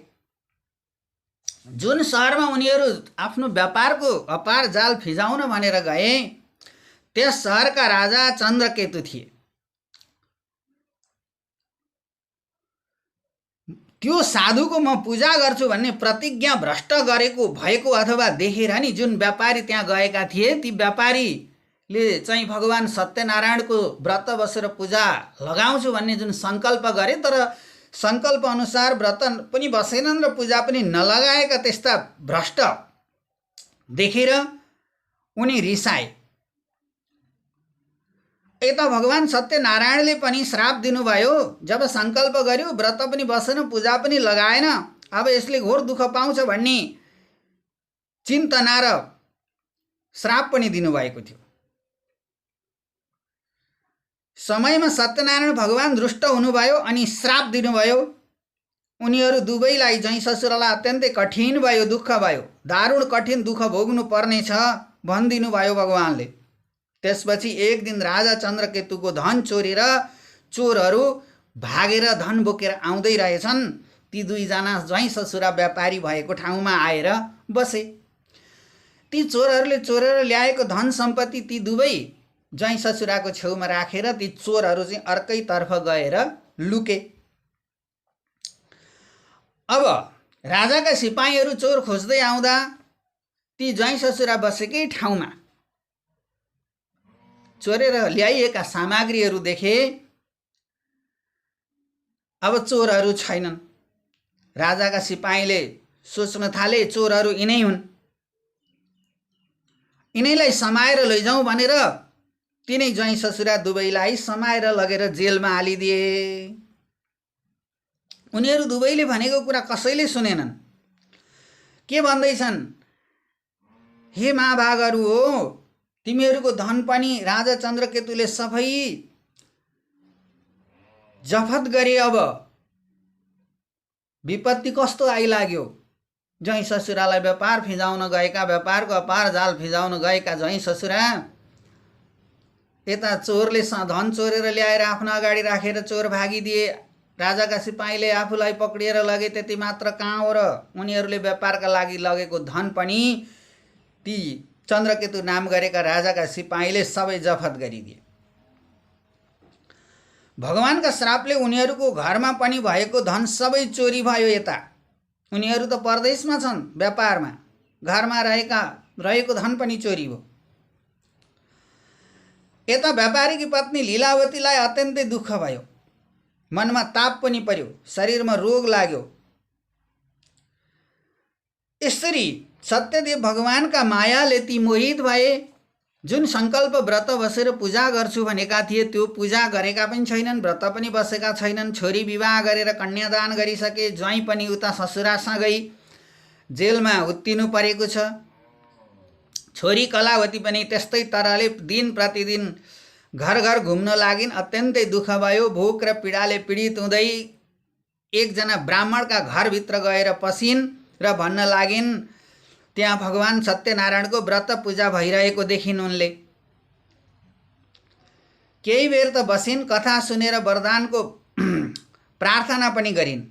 जुन सहरमा उनीहरू आफ्नो व्यापारको अपार जाल फिजाउन भनेर गए, त्यस सहरका राजा चन्द्रकेतु थिए। त्यो साधुको म पूजा गर्छु भन्ने प्रतिज्ञा भ्रष्ट भएको अथवा देखेर नि जुन व्यापारी त्यहाँ गएका थिए, ती व्यापारीले चाहिँ भगवान सत्यनारायणको व्रत बसेर पूजा लगाउँछु भन्ने जुन सङ्कल्प गरे, तर सङ्कल्प अनुसार व्रत पनि बसेनन् र पूजा पनि नलगाएका त्यस्ता भ्रष्ट देखेर उनी रिसाए। यता भगवान सत्यनारायणले पनि श्राप दिनुभयो। जब सङ्कल्प गर्यो, व्रत पनि बसेन, पूजा पनि लगाएन, अब यसले घोर दुःख पाउँछ भन्ने चिन्तना र श्राप पनि दिनुभएको थियो। समयमा सत्यनारायण भगवान रुष्ट हुनुभयो अनि श्राप दिनुभयो। उनीहरू दुवैलाई ज्वाइँ ससुरालाई अत्यन्तै कठिन भयो, दुःख भयो, दारुण कठिन दुःख भोग्नु पर्नेछ भनिदिनु भयो भगवानले। त्यसपछि एक दिन राजा चन्द्रकेतुको धन चोरेर चोरहरू भागेर धन बोकेर आउँदै रहेछन्। ती दुईजना ज्वाइँ ससुरा व्यापारी भएको ठाउँमा आएर बसे। ती चोरहरूले चोरेर ल्याएको धन सम्पत्ति ती दुवै ज्वाइँ ससुराको छेउमा राखेर ती चोरहरू चाहिँ अर्कैतर्फ गएर लुके। अब राजाका सिपाहीहरू चोर खोज्दै आउँदा ती ज्वाइँ ससुरा बसेकै ठाउँमा चोरेर ल्याइएका सामग्रीहरू देखे। अब चोरहरू छैनन्। राजाका सिपाहीले सोच्न थाले, चोरहरू यिनै हुन्, यिनैलाई समाएर लैजाउँ भनेर तिनै ज्वाइँ ससुरा दुवैलाई समाएर लगेर जेलमा हालिदिए। उनीहरू दुवैले भनेको कुरा कसैले सुनेनन्। के भन्दैछन्, हे महाभागहरू हो, तिमीहरूको धन पनि राजा चन्द्रकेतुले सबै जफत गरे। अब विपत्ति कस्तो आइलाग्यो। ज्वाइँ ससुरालाई व्यापार फिजाउन गएका, व्यापारको अपार जाल फिजाउन गएका ज्वाइँ ससुरा यता चोरले धन चोरेर ल्याएर आफ्नो अगाडि राखेर चोर भागिदिए। राजाका सिपाहीले आफूलाई पक्रिएर लगे। त्यति मात्र कहाँ हो र, उनीहरूले व्यापारका लागि लगेको धन पनि ती चन्द्रकेतु नाम गरेका राजाका सिपाहीले सबै जफत गरिदिए। भगवानका श्रापले उनीहरूको घरमा पनि भएको धन सबै चोरी भयो। यता उनीहरू त परदेशमा छन् व्यापारमा, घरमा रहेको धन पनि चोरी हो। यता व्यापारीकी पत्नी लीलावतीलाई अत्यन्तै दुःख भयो, मनमा ताप पनि पर्यो, शरीरमा रोग लाग्यो। यसरी सत्यदेव भगवानका मायाले ती मोहित भए। जुन सङ्कल्प व्रत बसेर पूजा गर्छु भनेका थिए त्यो पूजा गरेका पनि छैनन्, व्रत पनि बसेका छैनन्। छोरी विवाह गरेर कन्यादान गरिसके, ज्वाइँ पनि उता ससुरासँगै जेलमा उत्तिनु परेको छ। छोरी कलावती पनि त्यस्तै तरहले दिन प्रतिदिन घर घर घुम्न लागिन्। अत्यन्तै दुःख भयो। भोक र पीडाले पीडित हुँदै एकजना ब्राह्मणका घरभित्र गएर पसिन् र भन्न लागिन्, त्यहाँ भगवान सत्यनारायणको व्रत पूजा भइरहेको देखिन् उनले। केही बेर त बसिन्, कथा सुनेर वरदानको प्रार्थना पनि गरिन्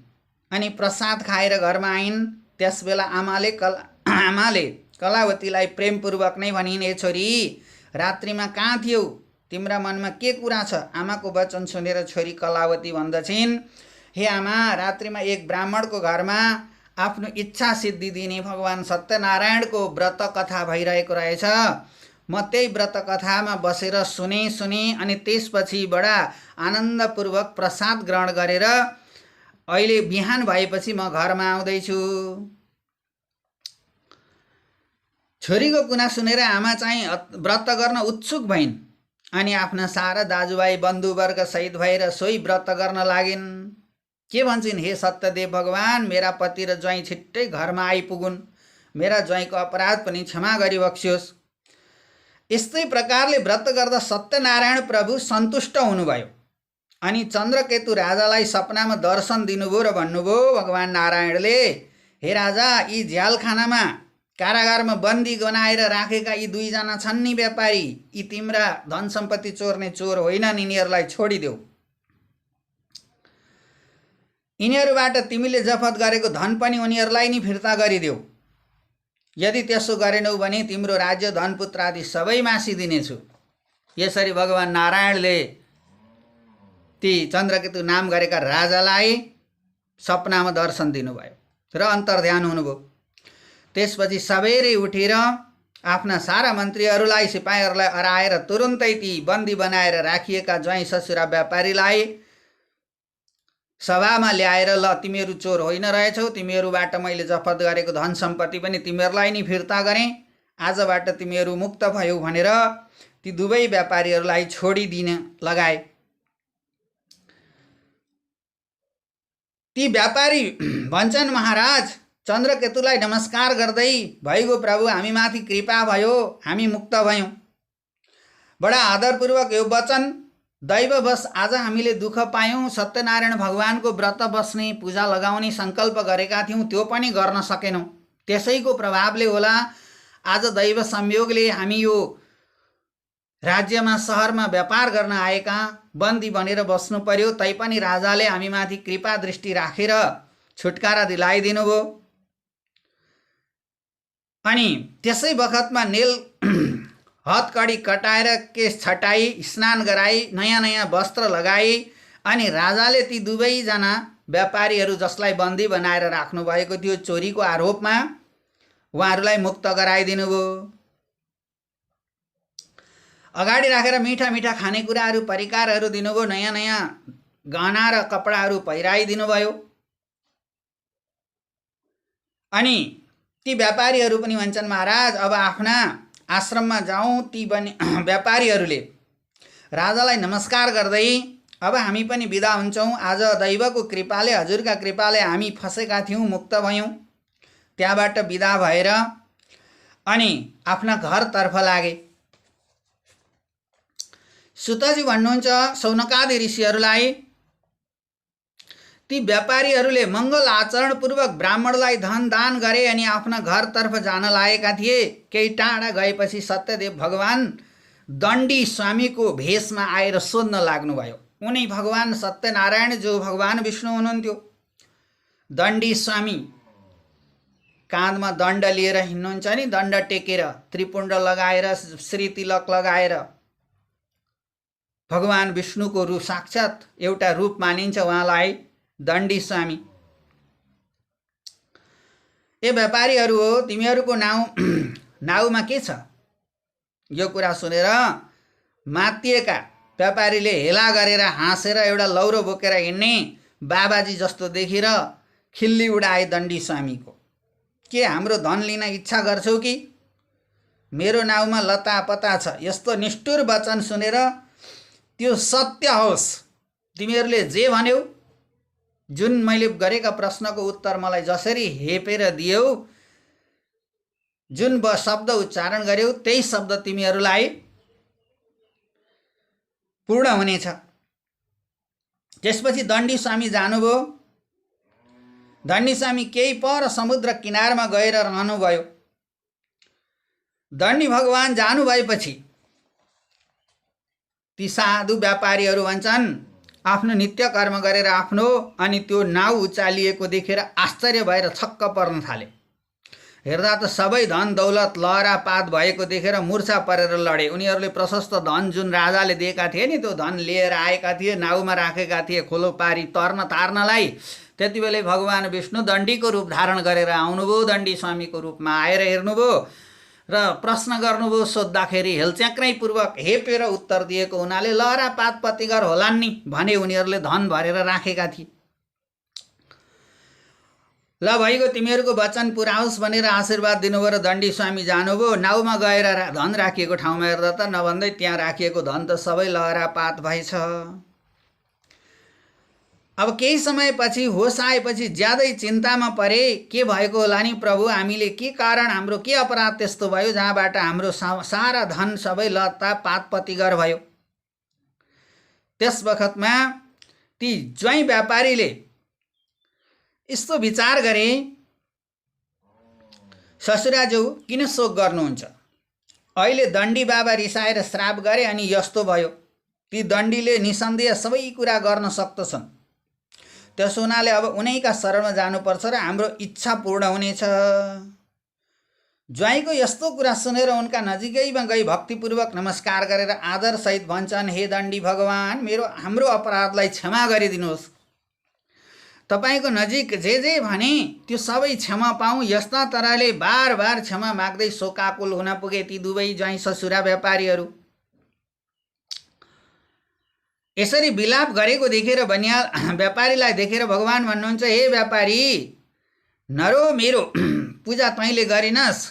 अनि प्रसाद खाएर घरमा आइन्। त्यसबेला आमाले कलावतीलाई प्रेमपूर्वक नै भनिन्, ए छोरी, रात्रिमा कहाँ थियौ, तिम्रा मनमा के कुरा छ? आमाको वचन सुनेर छोरी कलावती भन्दछिन्, हे आमा, रात्रिमा एक ब्राह्मणको घरमा आफ्नो इच्छा सिद्धि दिने भगवान सत्यनारायणको व्रत कथा भइरहेको रहेछ। म त्यही व्रत कथामा बसेर सुने अनि त्यसपछि बडा आनन्दपूर्वक प्रसाद ग्रहण गरेर अहिले बिहान भएपछि म घरमा आउँदैछु। छोरीको कुरा सुनेर आमा चाहिँ व्रत गर्न उत्सुक भइन् अनि आफ्ना सारा दाजुभाइ बन्धुवर्ग सहित भएर सोही व्रत गर्न लागिन्। के भन्छन्, हे सत्यदेव भगवान, मेरा पति र ज्वाइँ छिट्टै घरमा आइपुगुन्, मेरा ज्वाइँको अपराध पनि क्षमा गरिबक्सियोस्। यस्तै प्रकारले व्रत गर्दा सत्यनारायण प्रभु सन्तुष्ट हुनुभयो अनि चन्द्रकेतु राजालाई सपनामा दर्शन दिनुभयो र भन्नुभयो भगवान नारायणले, हे राजा, यी झ्यालखानामा कारागारमा बन्दी बनाएर राखेका यी दुईजना छन् नि व्यापारी, यी तिम्रा धन सम्पत्ति चोर्ने चोर होइनन्, यिनीहरूलाई छोडिदेऊ। यिनीहरूबाट तिमीले जफत गरेको धन पनि उनीहरूलाई नि फिर्ता गरिदेऊ। यदि त्यसो गरेनौ भने तिम्रो राज्य धनपुत्र आदि सबै मासिदिनेछु। यसरी भगवान नारायणले ती चन्द्रकेतु नाम गरेका राजालाई सपनामा दर्शन दिनुभयो र अन्तर्ध्यान हुनुभयो। त्यसपछि सबेरै उठेर आफ्ना सारा मन्त्रीहरूलाई, सिपाहीहरूलाई हराएर तुरुन्तै ती बन्दी बनाएर राखिएका ज्वाइँ ससुरा व्यापारीलाई सभामा ल्याएर, ल, तिमीहरू चोर होइन रहेछौ, तिमीहरूबाट मैले जफत गरेको धन सम्पत्ति पनि तिमीहरूलाई नि फिर्ता गरेँ, आजबाट तिमीहरू मुक्त भयौ भनेर ती दुवै व्यापारीहरूलाई छोडिदिन लगाए। ती व्यापारी भन्छन्, महाराज, चन्द्रकेतुलाई नमस्कार गर्दै, भइगयो प्रभु, हामीमाथि कृपा भयो, हामी मुक्त भयौँ। बडा आदरपूर्वक यो वचन दैववश आज हामीले दुःख पायौँ। सत्यनारायण भगवानको व्रत बस्ने, पूजा लगाउने सङ्कल्प गरेका थियौँ, त्यो पनि गर्न सकेनौँ। त्यसैको प्रभावले होला आज दैव संयोगले हामी यो राज्यमा, सहरमा व्यापार गर्न आएका बन्दी बनेर बस्नु पर्यो। तैपनि राजाले हामीमाथि कृपा दृष्टि राखेर छुटकारा दिलाइदिनु भयो। अनि त्यसै बखतमा नेल हतकडी कटाएर, केश छटाई, स्नान गराई, नयाँ नयाँ वस्त्र लगाई अनि राजाले ती दुवैजना व्यापारीहरू जसलाई बन्दी बनाएर राख्नु भएको थियो चोरीको आरोपमा, उहाँहरूलाई मुक्त गराइदिनु भयो। अगाडि राखेर मिठा मिठा खानेकुराहरू, परिकारहरू दिनुभयो, नयाँ नयाँ गहना र कपडाहरू पहिराइदिनु भयो। अनि ती व्यापारीहरू पनि भन्छन्, महाराज, अब आफ्ना आश्रममा जाउँ। ती व्यापारीहरूले राजालाई नमस्कार गर्दै, अब हामी पनि बिदा हुन्छौँ। आज दैवको कृपाले, हजुरका कृपाले हामी फसेका थियौँ, मुक्त भयौँ। त्यहाँबाट बिदा भएर अनि आफ्ना घरतर्फ लागे। सुतजी भन्नुहुन्छ शौनकादि ऋषिहरूलाई, ती व्यापारीहरूले मङ्गल आचरणपूर्वक ब्राह्मणलाई धन दान गरे अनि आफ्ना घरतर्फ जान लागेका थिए। केही टाढा गएपछि सत्यदेव भगवान दण्डी स्वामीको भेषमा आएर सोध्न लाग्नुभयो। उनी भगवान सत्यनारायण जो भगवान विष्णु हुनुहुन्थ्यो। दण्डी स्वामी काँधमा दण्ड लिएर हिँड्नुहुन्छ नि, दण्ड टेकेर, त्रिपुण्ड लगाएर, श्री तिलक लगाएर। भगवान विष्णुको रूप, साक्षात एउटा रूप मानिन्छ उहाँलाई दण्डी स्वामी। ए व्यापारीहरू हो, तिमीहरूको नाउँमा के छ? यो कुरा सुनेर मातिएका व्यापारीले हेला गरेर हाँसेर एउटा लौरो बोकेर हिँड्ने बाबाजी जस्तो देखेर खिल्ली उडाए दण्डी स्वामीको। के हाम्रो धन लिन इच्छा गर्छौ कि? मेरो नाउँमा लता पता छ। यस्तो निष्ठुर वचन सुनेर त्यो सत्य होस्, तिमीहरूले जे भन्यौ, जुन मैले गरेका प्रश्नको उत्तर मलाई जसरी हेपेर दियौ, जुन शब्द उच्चारण गर्यौ, त्यही शब्द तिमीहरूलाई पूर्ण हुनेछ। त्यसपछि दण्डी स्वामी जानुभयो। दण्डी स्वामी केही पर समुद्र किनारमा गएर रहनुभयो। दण्डी भगवान जानुभएपछि ती साधु व्यापारीहरू भन्छन् आफ्नो नित्य कर्म गरेर आफ्नो अनि त्यो नाउ उचालिएको देखेर आश्चर्य भएर छक्क पर्न थाले। हेर्दा त सबै धन दौलत लहरापात भएको देखेर मूर्छा परेर लडे। उनीहरूले प्रशस्त धन जुन राजाले दिएका थिए नि, त्यो धन लिएर आएका थिए, नाउमा राखेका थिए खोलो पारी तर्न तार्नलाई। त्यति बेलै भगवान विष्णु दण्डीको रूप धारण गरेर आउनुभयो। दण्डी स्वामीको रूपमा आएर हेर्नुभयो र प्रश्न गर्नुभयो। सोद्धाखेरि हेलच्याक्राइपूर्वक हेपेर उत्तर दिएको हुनाले लहरापात पतिगर होलान् नि भने उनीहरूले धन भरेर राखेका थिए। ल भइगयो, तिमीहरूको वचन पुरा होस् भनेर आशीर्वाद दिनुभयो र दण्डी स्वामी जानुभयो। नाउमा गएर धन राखिएको ठाउँमा हेर्दा त नभन्दै त्यहाँ राखिएको धन त सबै लहरापात भएछ। अब केही समयपछि होस आएपछि ज्यादै चिन्तामा परे। के भएको होला नि प्रभु, हामीले के कारण, हाम्रो के अपराध त्यस्तो भयो जहाँबाट हाम्रो सारा धन सबै लत्ता पात पतिगर भयो। त्यस बखतमा ती ज्वाइँ व्यापारीले यस्तो विचार गरे, ससुराज्यू किन शोक गर्नुहुन्छ? अहिले दण्डी बाबा रिसाएर श्राप गरे अनि यस्तो भयो। ती दण्डीले निसन्देह सबै कुरा गर्न सक्दछन्। त्यसो हुनाले अब उनैका शरणमा जानुपर्छ र हाम्रो इच्छा पूर्ण हुनेछ। ज्वाइँको यस्तो कुरा सुनेर उनका नजिकैमा गई भक्तिपूर्वक नमस्कार गरेर आदरसहित भन्छन्, हे दण्डी भगवान, हाम्रो अपराधलाई क्षमा गरिदिनुहोस्। तपाईको नजिक जे भने त्यो सबै क्षमा पाऊँ। यस्ता तरहले बार बार क्षमा माग्दै शोकाकुल हुन पुगे ती दुवै ज्वाइँ ससुरा व्यापारीहरू। यसरी विलाप गरेको देखेर बनियाल व्यापारीलाई देखेर भगवान भन्नुहुन्छ, हे व्यापारी, नरो मेरो पूजा तैँले गरिनस्,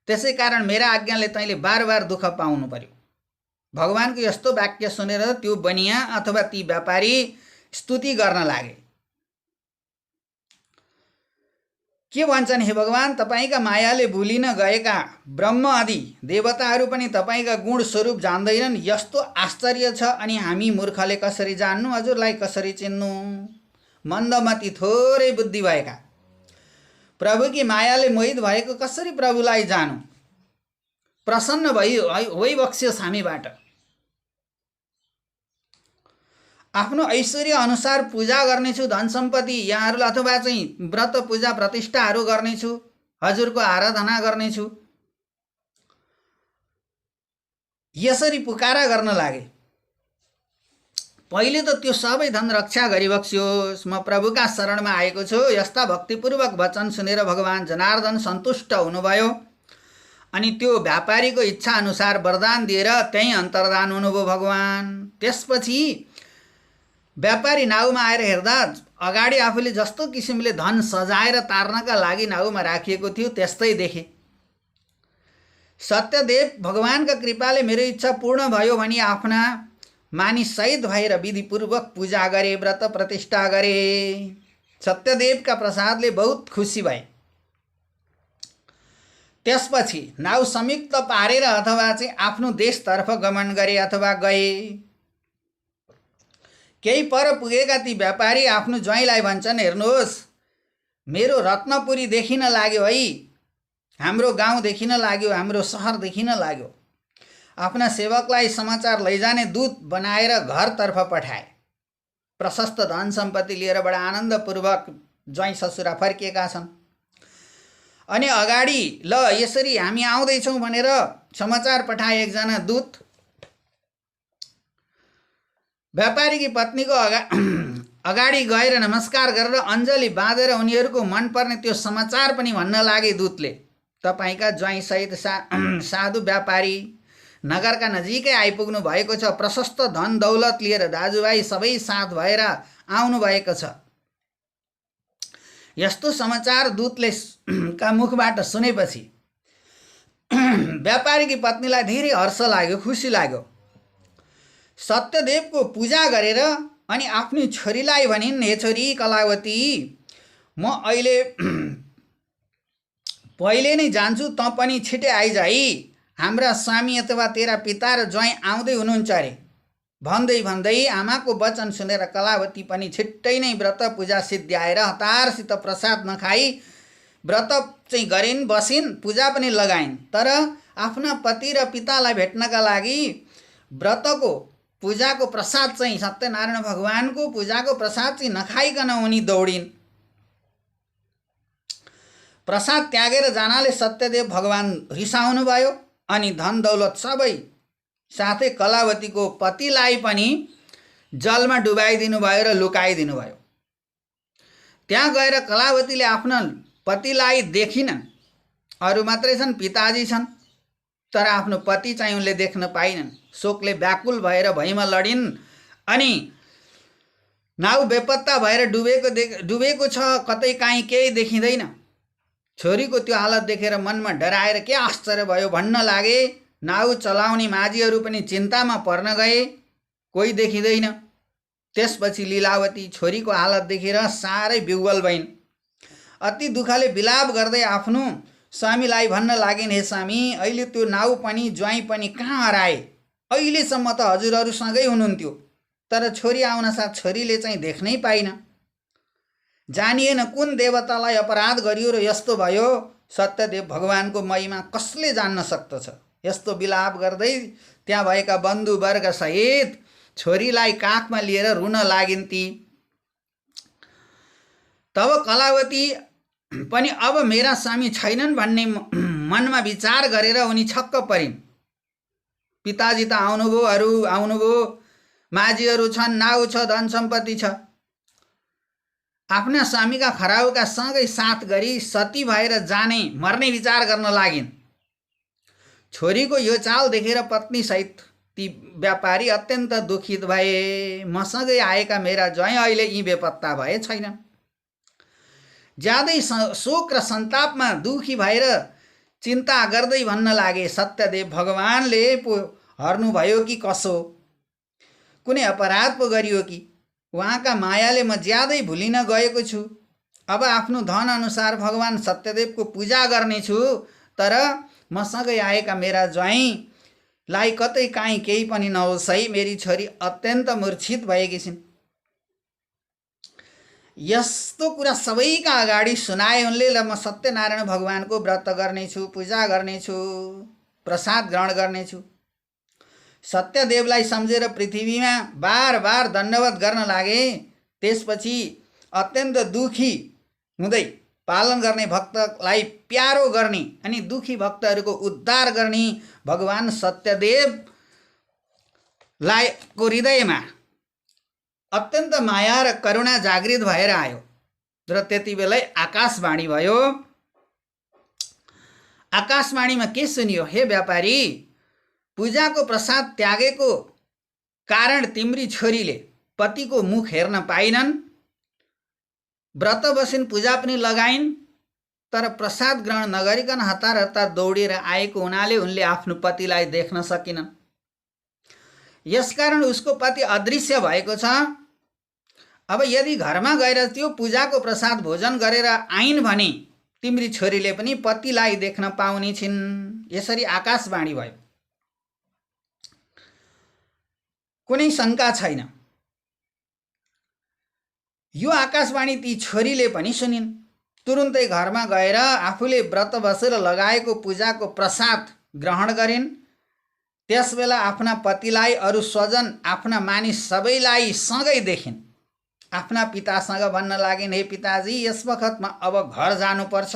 त्यसै कारण मेरा आज्ञाले तैँले बार बार दुःख पाउनु पर्यो। भगवानको यस्तो वाक्य सुनेर त्यो बनिया अथवा ती व्यापारी स्तुति गर्न लागे। के भन्छन्, हे भगवान, तपाईँका मायाले भुलिन गएका ब्रह्म आदि देवताहरू पनि तपाईँका गुण स्वरूप जान्दैनन्। यस्तो आश्चर्य छ अनि हामी मूर्खले कसरी जान्नु, हजुरलाई कसरी चिन्नु? मन्दमती थोरै बुद्धि भएका प्रभुकी मायाले मोहित भएको कसरी प्रभुलाई जानु? प्रसन्न भइबक्स्योस् हामीबाट। आफ्नो ऐश्वर्य अनुसार पूजा गर्नेछु, धन सम्पत्ति यहाँहरूलाई अथवा चाहिँ व्रत पूजा प्रतिष्ठाहरू गर्नेछु, हजुरको आराधना गर्नेछु। यसरी पुकारा गर्न लागे। पहिले त त्यो सबै धन रक्षा गरिबक्स्योस्, म प्रभुका शरणमा आएको छु। यस्ता भक्तिपूर्वक वचन सुनेर भगवान जनार्दन सन्तुष्ट हुनुभयो अनि त्यो व्यापारीको इच्छा अनुसार वरदान दिएर त्यही अन्तर्धान हुनुभयो भगवान। त्यसपछि व्यापारी नाउमा आएर हेर्दा अगाडि आफूले जस्तो किसिमले धन सजाएर तार्नका लागि नाउमा राखिएको थियो त्यस्तै देखे। सत्यदेव भगवानका कृपाले मेरो इच्छा पूर्ण भयो भनी आफ्ना मानिस सहित भएर विधिपूर्वक पूजा गरे, व्रत प्रतिष्ठा गरे। सत्यदेवका प्रसादले बहुत खुसी भए। त्यसपछि नाउ संयुक्त पारेर अथवा चाहिँ आफ्नो देशतर्फ गमन गरे अथवा गए। केही पर पुगेका ती व्यापारी आफ्नो ज्वाइँलाई भन्छन्, हेर्नुहोस् मेरो रत्नपुरी देखिन लाग्यो है, हाम्रो गाउँ देखिन लाग्यो, हाम्रो सहर देखिन लाग्यो। आफ्ना सेवकलाई समाचार लैजाने दूत बनाएर घरतर्फ पठाए। प्रशस्त धन सम्पत्ति लिएर बडा आनन्दपूर्वक ज्वाइँ ससुरा फर्किएका छन्। अनि अगाडि ल यसरी हामी आउँदैछौँ भनेर समाचार पठाए एकजना दूत। व्यापारीकी पत्नीको अगाडि गएर नमस्कार गरेर अञ्जली बाँधेर उनीहरूको मनपर्ने त्यो समाचार पनि भन्न लागे दूतले। तपाईँका ज्वाइँसहित साधु व्यापारी नगरका नजिकै आइपुग्नु भएको छ। प्रशस्त धन दौलत लिएर दाजुभाइ सबै साथ भएर आउनु भएको छ। यस्तो समाचार दूतले का मुखबाट सुनेपछि व्यापारीकी पत्नीलाई धेरै हर्ष लाग्यो, खुसी लाग्यो। सत्यदेवको पूजा गरेर अनि आफ्नो छोरीलाई भनिन्, हे छोरी कलावती, म अहिले पहिले नै जान्छु, त पनि छिटै आइज है, हाम्रा स्वामी अथवा तेरा पिता र ज्वाइँ आउँदै हुनुहुन्छ अरे। भन्दै भन्दै आमाको वचन सुनेर कलावती पनि छिट्टै नै व्रत पूजा सिद्ध्याएर हतारसित प्रसाद नखाई व्रत चाहिँ गरिन्, बसिन्, पूजा पनि लगाइन्। तर आफ्ना पति र पितालाई भेट्नका लागि व्रतको पूजाको प्रसाद चाहिँ सत्यनारायण भगवानको पूजाको प्रसाद चाहिँ नखाइकन उनी दौडिन्। प्रसाद त्यागेर जानाले सत्यदेव भगवान रिसाउनु भयो अनि धन दौलत सबै साथै कलावतीको पतिलाई पनि जलमा डुबाइदिनु भयो र लुकाइदिनु भयो। त्यहाँ गएर कलावतीले आफ्ना पतिलाई देखिनन्। अरू मात्रै छन्, पिताजी छन्, तर आफ्नो पति चाहिँ उनले देख्न पाइनन्। शोकले व्याकुल भएर भैमा लडिन् अनि नाउ बेपत्ता भएर डुबेको छ, कतै काहीँ केही देखिँदैन। छोरीको त्यो हालत देखेर मनमा डराएर के आश्चर्य भयो भन्न लागे। नाउ चलाउने माझीहरू पनि चिन्तामा पर्न गए, कोही देखिँदैन। त्यसपछि लीलावती छोरीको हालत देखेर साह्रै विह्वल भइन्। अति दुःखले विलाप गर्दै आफ्नो स्वामीलाई भन्न लागिन्, हे स्वामी, अहिले त्यो नाउ पनि ज्वाइँ पनि कहाँ हराए? अहिलेसम्म त हजुरहरूसँगै हुनुहुन्थ्यो, तर छोरी आउन साथ छोरीले चाहिँ देख्नै पाइन। जानिएन कुन देवतालाई अपराध गरियो र यस्तो भयो। सत्यदेव भगवानको महिमा कसले जान्न सक्दछ? यस्तो विलाप गर्दै त्यहाँ भएका बन्धुवर्ग सहित छोरीलाई काखमा लिएर रुन लागिन्ती। तब कलावती पनि अब मेरा स्वामी छैनन् भन्ने मनमा विचार गरेर उनी छक्क परिन्। पिताजी त आउनुभयो, अरू आउनुभयो, माझीहरू छन्, नाउ छ, धन सम्पत्ति छ। आफ्ना स्वामीका खराउका सँगै साथ गरी सती भएर जाने मर्ने विचार गर्न लागिन्। छोरीको यो चाल देखेर पत्नी सहित ती व्यापारी अत्यन्त दुखित भए। मसँगै आएका मेरा ज्वाइँ अहिले यी बेपत्ता भए छैन। ज्यादै शोक र सन्तापमा दुखी भएर चिन्ता गर्दै भन्न लागे, सत्यदेव भगवानले पो हर्नुभयो कि कसो? कुनै अपराध पो गरियो कि? उहाँका मायाले म ज्यादै भुलिन गएको छु। अब आफ्नो धन अनुसार भगवान सत्यदेवको पूजा गर्नेछु, तर मसँगै आएका मेरा ज्वाइँलाई कतै काहीँ केही पनि नहोस् है। मेरी छोरी अत्यन्त मूर्छित भएकी छिन्। यस्तो कुरा सबैका अगाडि सुनाए उनले। ल म सत्यनारायण भगवानको व्रत गर्नेछु, पूजा गर्नेछु, प्रसाद ग्रहण गर्नेछु। सत्यदेवलाई सम्झेर पृथ्वीमा बार बार दण्डवत गर्न लागे। त्यसपछि अत्यन्त दुखी हुँदै पालन गर्ने भक्तलाई प्यारो गर्ने अनि दुखी भक्तहरूको उद्धार गर्ने भगवान सत्यदेवलाई को हृदयमा अत्यन्त माया र करुणा जागृत भएर आयो र त्यति बेलै आकाशवाणी भयो। आकाशवाणीमा के सुनियो? हे व्यापारी, पूजाको प्रसाद त्यागेको कारण तिम्री छोरीले पतिको मुख हेर्न पाइनन्। व्रत बसिन्, पूजा पनि लगाइन्, तर प्रसाद ग्रहण नगरिकन हतार हतार दौडेर आएको हुनाले उनले आफ्नो पतिलाई देख्न सकिनन्। यसकारण उसको पति अदृश्य भएको छ। अब यदि घरमा गएर त्यो पूजाको प्रसाद भोजन गरेर आइन् भने तिम्री छोरीले पनि पतिलाई देख्न पाउने छिन्। यसरी आकाशवाणी भयो। कुनै शङ्का छैन, यो आकाशवाणी ती छोरीले पनि सुनिन्। तुरुन्तै घरमा गएर आफूले व्रत बसेर लगाएको पूजाको प्रसाद ग्रहण गरिन्। त्यसबेला आफ्ना पतिलाई, अरू स्वजन, आफ्ना मानिस सबैलाई सँगै देखिन्। आफ्ना पितासँग भन्न लागिन्, हे पिताजी, यस वखतमा अब घर जानुपर्छ,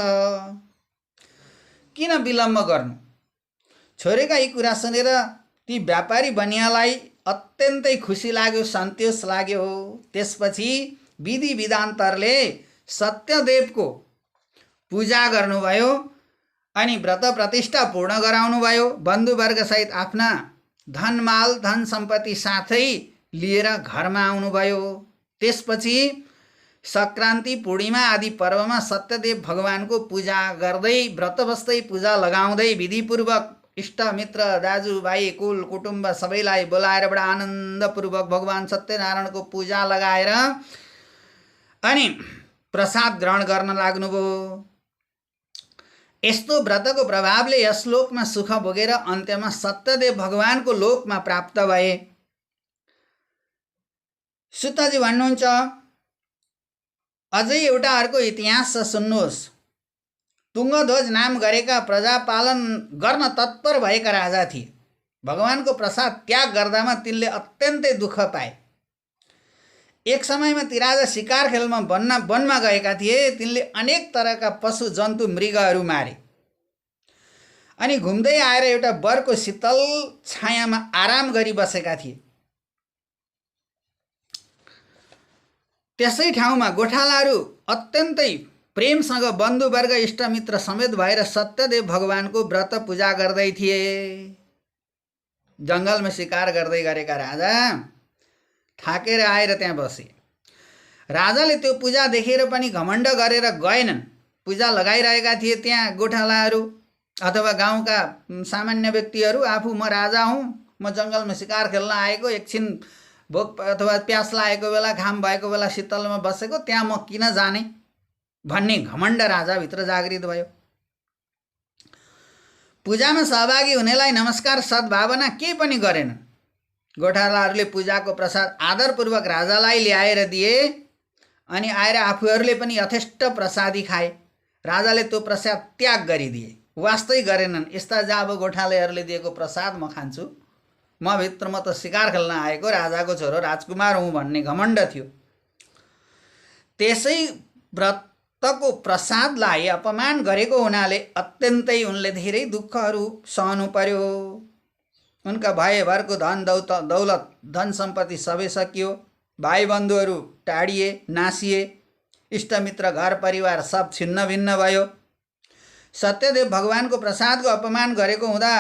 किन विलम्ब गर्नु। छोरीका यी कुरा सुनेर ती व्यापारी बनियालाई अत्यन्तै खुसी लाग्यो, सन्तोष लाग्यो। त्यसपछि विधि विधान्तरले सत्यदेवको पूजा गर्नुभयो अनि व्रत प्रतिष्ठा पूर्ण गराउनुभयो। बन्धुवर्गसहित आफ्ना धनमाल धन सम्पत्ति साथै लिएर घरमा आउनुभयो। त्यसपछि सङ्क्रान्ति, पूर्णिमा आदि पर्वमा सत्यदेव भगवानको पूजा गर्दै, व्रत बस्दै, पूजा लगाउँदै विधिपूर्वक इष्टमित्र, दाजुभाइ, कुल कुटुम्ब सबैलाई बोलाएर बडा आनन्दपूर्वक भगवान सत्यनारायणको पूजा लगाएर अनि प्रसाद ग्रहण गर्न लाग्नुभयो। यस्तो व्रतको प्रभावले यस लोकमा सुख भोगेर अन्त्यमा सत्यदेव भगवानको लोकमा प्राप्त भए। सुतजी भन्नुहुन्छ, अझै एउटा अर्को इतिहास छ, सुन्नुहोस्। तुङ्गध्वज नाम गरेका प्रजा पालन गर्न तत्पर भएका राजा थिए। भगवानको प्रसाद त्याग गर्दामा तिनले अत्यन्तै दुःख पाए। एक समयमा ती राजा शिकार खेलमा वनमा गएका थिए। तिनले अनेक तरहका पशु जन्तु मृगहरू मारे अनि घुम्दै आएर एउटा बरको शीतल छायामा आराम गरी बसेका थिए। त्यसै ठाउँमा गोठालाहरू अत्यन्तै प्रेमसँग बन्धुवर्ग, इष्टमित्र समेत भएर सत्यदेव भगवानको व्रत पूजा गर्दै थिए। जङ्गलमा शिकार गर्दै गरेका राजा थाकेर आएर त्यहाँ बसे। राजाले त्यो पूजा देखेर पनि घमण्ड गरेर गएनन्। पूजा लगाइरहेका थिए त्यहाँ गोठालाहरू अथवा गाउँका सामान्य व्यक्तिहरू। आफू म राजा हुँ, म जङ्गलमा शिकार खेल्न आएको, एकछिन भोक अथवा प्यास लागेको बेला, घाम भएको बेला शीतलमा बसेको, त्यहाँ म किन जाने भन्ने घमण्ड राजाभित्र जागृत भयो। पूजामा सहभागी हुनेलाई नमस्कार सद्भावना केही पनि गरेनन्। गोठालाहरूले पूजाको प्रसाद आदरपूर्वक राजालाई ल्याएर दिए अनि आएर आफूहरूले पनि यथेष्ट प्रसादी खाए। राजाले त्यो प्रसाद त्याग गरिदिए, वास्तै गरेनन्। यस्ता जाबो गोठालेहरूले दिएको प्रसाद म खान्छु, म भित्र म त शिकार खेल्न आएको राजाको छोरो राजकुमार हुँ भन्ने घमण्ड थियो। त्यसै व्रतको प्रसादलाई अपमान गरेको हुनाले अत्यन्तै उनले धेरै दुःखहरू सहनु पर्यो। उनका भयभरको धन दौलत धन सम्पत्ति सबै सकियो। भाइ बन्धुहरू टाढिए, नासिए। इष्टमित्र, घर परिवार सब छिन्न भिन्न भयो। सत्यदेव भगवानको प्रसादको अपमान गरेको हुँदा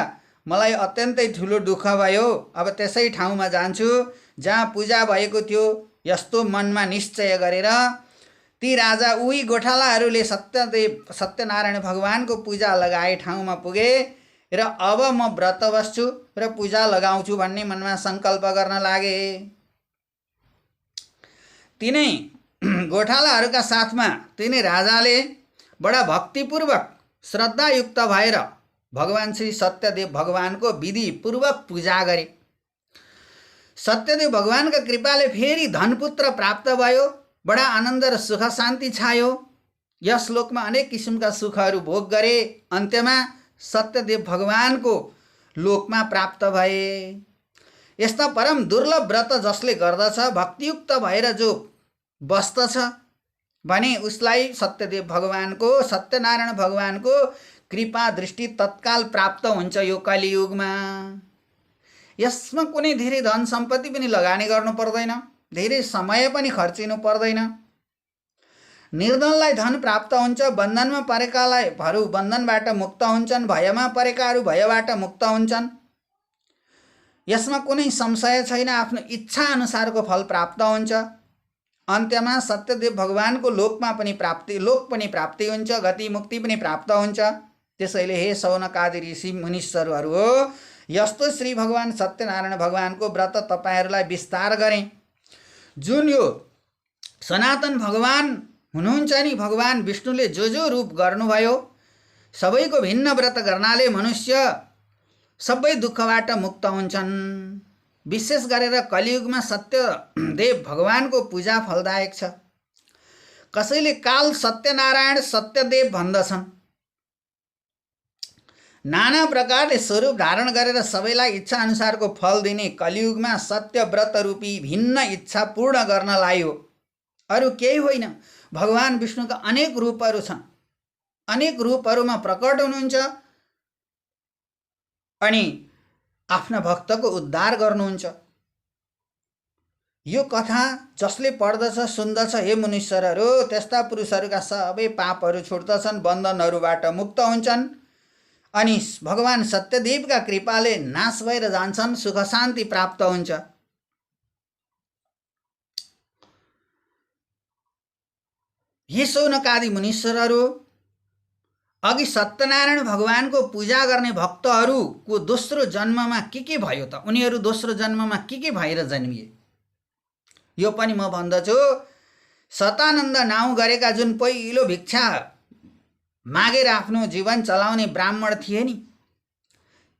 मलाई अत्यन्तै ठुलो दुःख भयो। अब त्यसै ठाउँमा जान्छु जहाँ पूजा भएको थियो। यस्तो मनमा निश्चय गरेर ती राजा उही गोठालाहरूले सत्यनारायण भगवानको पूजा लगाए ठाउँमा पुगे र अब म व्रत बस्छु र पूजा लगाउँछु भन्ने मनमा सङ्कल्प गर्न लागे। तिनै गोठालाहरूका साथमा तिनै राजाले बडा भक्तिपूर्वक श्रद्धायुक्त भएर भगवान श्री सत्यदेव भगवानको विधिपूर्वक पूजा गरे। सत्यदेव भगवानका कृपाले फेरि धनपुत्र प्राप्त भयो। बडा आनन्द र सुख शान्ति छायो। यस लोकमा अनेक किसिमका सुखहरू भोग गरे। अन्त्यमा सत्यदेव भगवानको लोकमा प्राप्त भए। यस्ता परम दुर्लभ व्रत जसले गर्दछ, भक्तियुक्त भएर जो बस्दछ भने उसलाई सत्यदेव भगवानको, सत्यनारायण भगवानको कृपा दृष्टि तत्काल प्राप्त हुन्छ यो कलियुगमा। यसमा कुनै धेरै धन सम्पत्ति पनि लगानी गर्नु पर्दैन, धेरै समय पनि खर्चिनु पर्दैन। निर्धनलाई धन प्राप्त हुन्छ, बन्धनमा परेकाहरू बन्धनबाट मुक्त हुन्छन्, भयमा परेकाहरू भयबाट मुक्त हुन्छन्। यसमा कुनै संशय छैन। आफ्नो इच्छा अनुसारको फल प्राप्त हुन्छ। अन्त्यमा सत्यदेव भगवानको लोक पनि प्राप्ति हुन्छ, गति मुक्ति पनि प्राप्त हुन्छ। त्यसैले हे सौनकादि ऋषि मुनीश्वरहरू हो, यस्तो श्री भगवान सत्यनारायण भगवानको व्रत तपाईँहरूलाई विस्तार गरेँ। जुन यो सनातन भगवान हुनुहुन्छ नि भगवान विष्णुले जो जो रूप गर्नुभयो सबैको भिन्न व्रत गर्नाले मनुष्य सबै दुःखबाट मुक्त हुन्छन्। विशेष गरेर कलियुगमा सत्यदेव भगवानको पूजा फलदायक छ। कसैले काल सत्यनारायण सत्यदेव भन्दछन्। नाना प्रकारले स्वरूप धारण गरेर सबैलाई इच्छा अनुसारको फल दिने कलियुगमा सत्य व्रत रूपी भिन्न इच्छा पूर्ण गर्नलाई हो, अरू केही होइन। भगवान विष्णुका अनेक रूपहरू छन्, अनेक रूपहरूमा प्रकट हुनुहुन्छ अनि आफ्ना भक्तको उद्धार गर्नुहुन्छ। यो कथा जसले पढ्दछ सुन्दछ हे मुनीश्वरहरू, त्यस्ता पुरुषहरूका सबै पापहरू छुट्दछन्, बन्धनहरूबाट मुक्त हुन्छन् अनि भगवान सत्यदेवका कृपाले नाश भएर जान्छन्, सुख शान्ति प्राप्त हुन्छ। हे शौनकादि मुनीश्वरहरू, अघि सत्यनारायण भगवानको पूजा गर्ने भक्तहरूको दोस्रो जन्ममा के भयो त? उनीहरू दोस्रो जन्ममा के भएर जन्मिए? यो पनि म भन्दछु। सतानन्द नाउँ गरेका जुन पहिलो भिक्षा मागेर आफ्नो जीवन चलाउने ब्राह्मण थिए नि,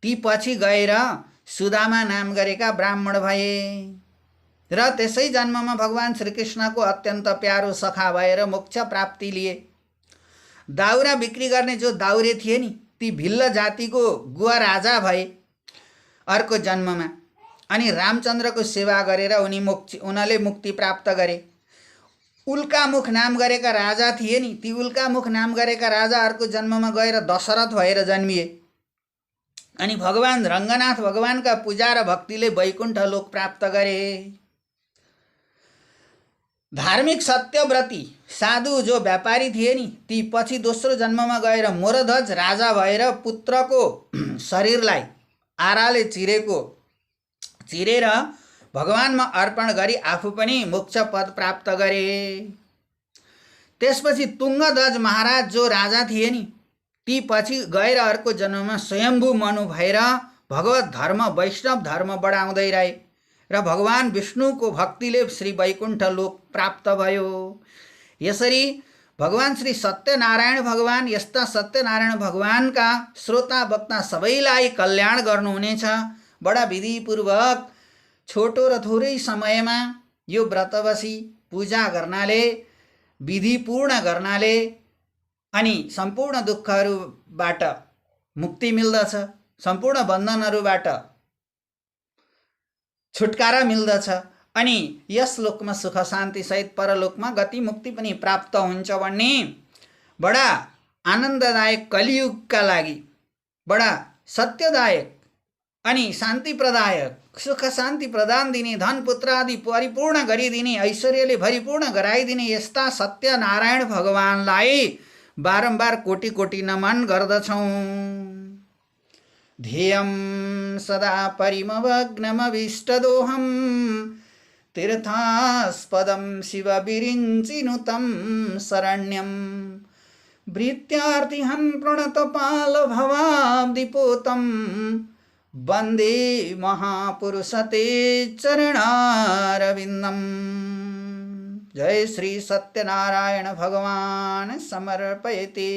ती पछि गएर सुदामा नाम गरेका ब्राह्मण भए र त्यसै जन्ममा भगवान श्रीकृष्णको अत्यन्त प्यारो सखा भएर मोक्ष प्राप्ति लिए। दाउरा बिक्री गर्ने जो दाउरे थिए नि, ती भिल्ल जातिको गुवा राजा भए अर्को जन्ममा अनि रामचन्द्रको सेवा गरेर उनले मुक्ति प्राप्त गरे। उल्कामुख नाम गरेका राजा थिए नि, ती उल्कामुख नाम गरेका राजा अर्को जन्ममा गएर दशरथ भएर जन्मिए अनि भगवान रङ्गनाथ भगवानका पूजा र भक्तिले वैकुण्ठ लोक प्राप्त गरे। धार्मिक सत्यव्रती साधु जो व्यापारी थिए नि, ती पछि दोस्रो जन्ममा गएर मोरध्वज राजा भएर पुत्रको शरीरलाई आराले चिरेर भगवानमा अर्पण गरी आफू पनि मोक्ष पद प्राप्त गरे। त्यसपछि तुङ्गध्वज महाराज जो राजा थिए नि, ती पछि गएर अर्को जन्ममा स्वयम्भू मनु भएर भगवत धर्म वैष्णव धर्म बढाउँदै रहे र भगवान विष्णुको भक्तिले श्री वैकुण्ठ लोक प्राप्त भयो। यसरी भगवान श्री सत्यनारायण भगवान यस्ता सत्यनारायण भगवानका श्रोता वक्ता सबैलाई कल्याण गर्नुहुनेछ। बडा विधिपूर्वक छोटो र थोरै समयमा यो व्रत बसी पूजा गर्नाले, विधि पूर्ण गर्नाले अनि सम्पूर्ण दुःखहरूबाट मुक्ति मिल्दछ, सम्पूर्ण बन्धनहरूबाट छुटकारा मिल्दछ अनि यस लोकमा सुख शान्ति सहित परलोकमा गति मुक्ति पनि प्राप्त हुन्छ भन्ने बडा आनन्ददायक कलियुगका लागि बडा सत्यदायक अनि शान्ति प्रदायक, सुख शान्ति प्रदान दिने, धन पुत्र आदि परिपूर्ण गरिदिने, ऐश्वर्यले भरिपूर्ण गराइदिने यस्ता सत्यनारायण भगवानलाई बारम्बार कोटि कोटि नमन गर्दछौँ। ध्येयं सदा परिमवग्नमभीष्टदोहं तीर्थास्पदं शिवविरिञ्चिनुतं शरण्यं भृत्यार्तिहं प्रणतपालभवाब्धिपोतं वन्दे महापुरुषते चरणारविन्दं। जय श्री सत्यनारायण भगवान समर्पयते।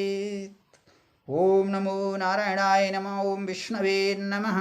ओम नमो नारायणाय नमः। ओम विष्णवे नमः।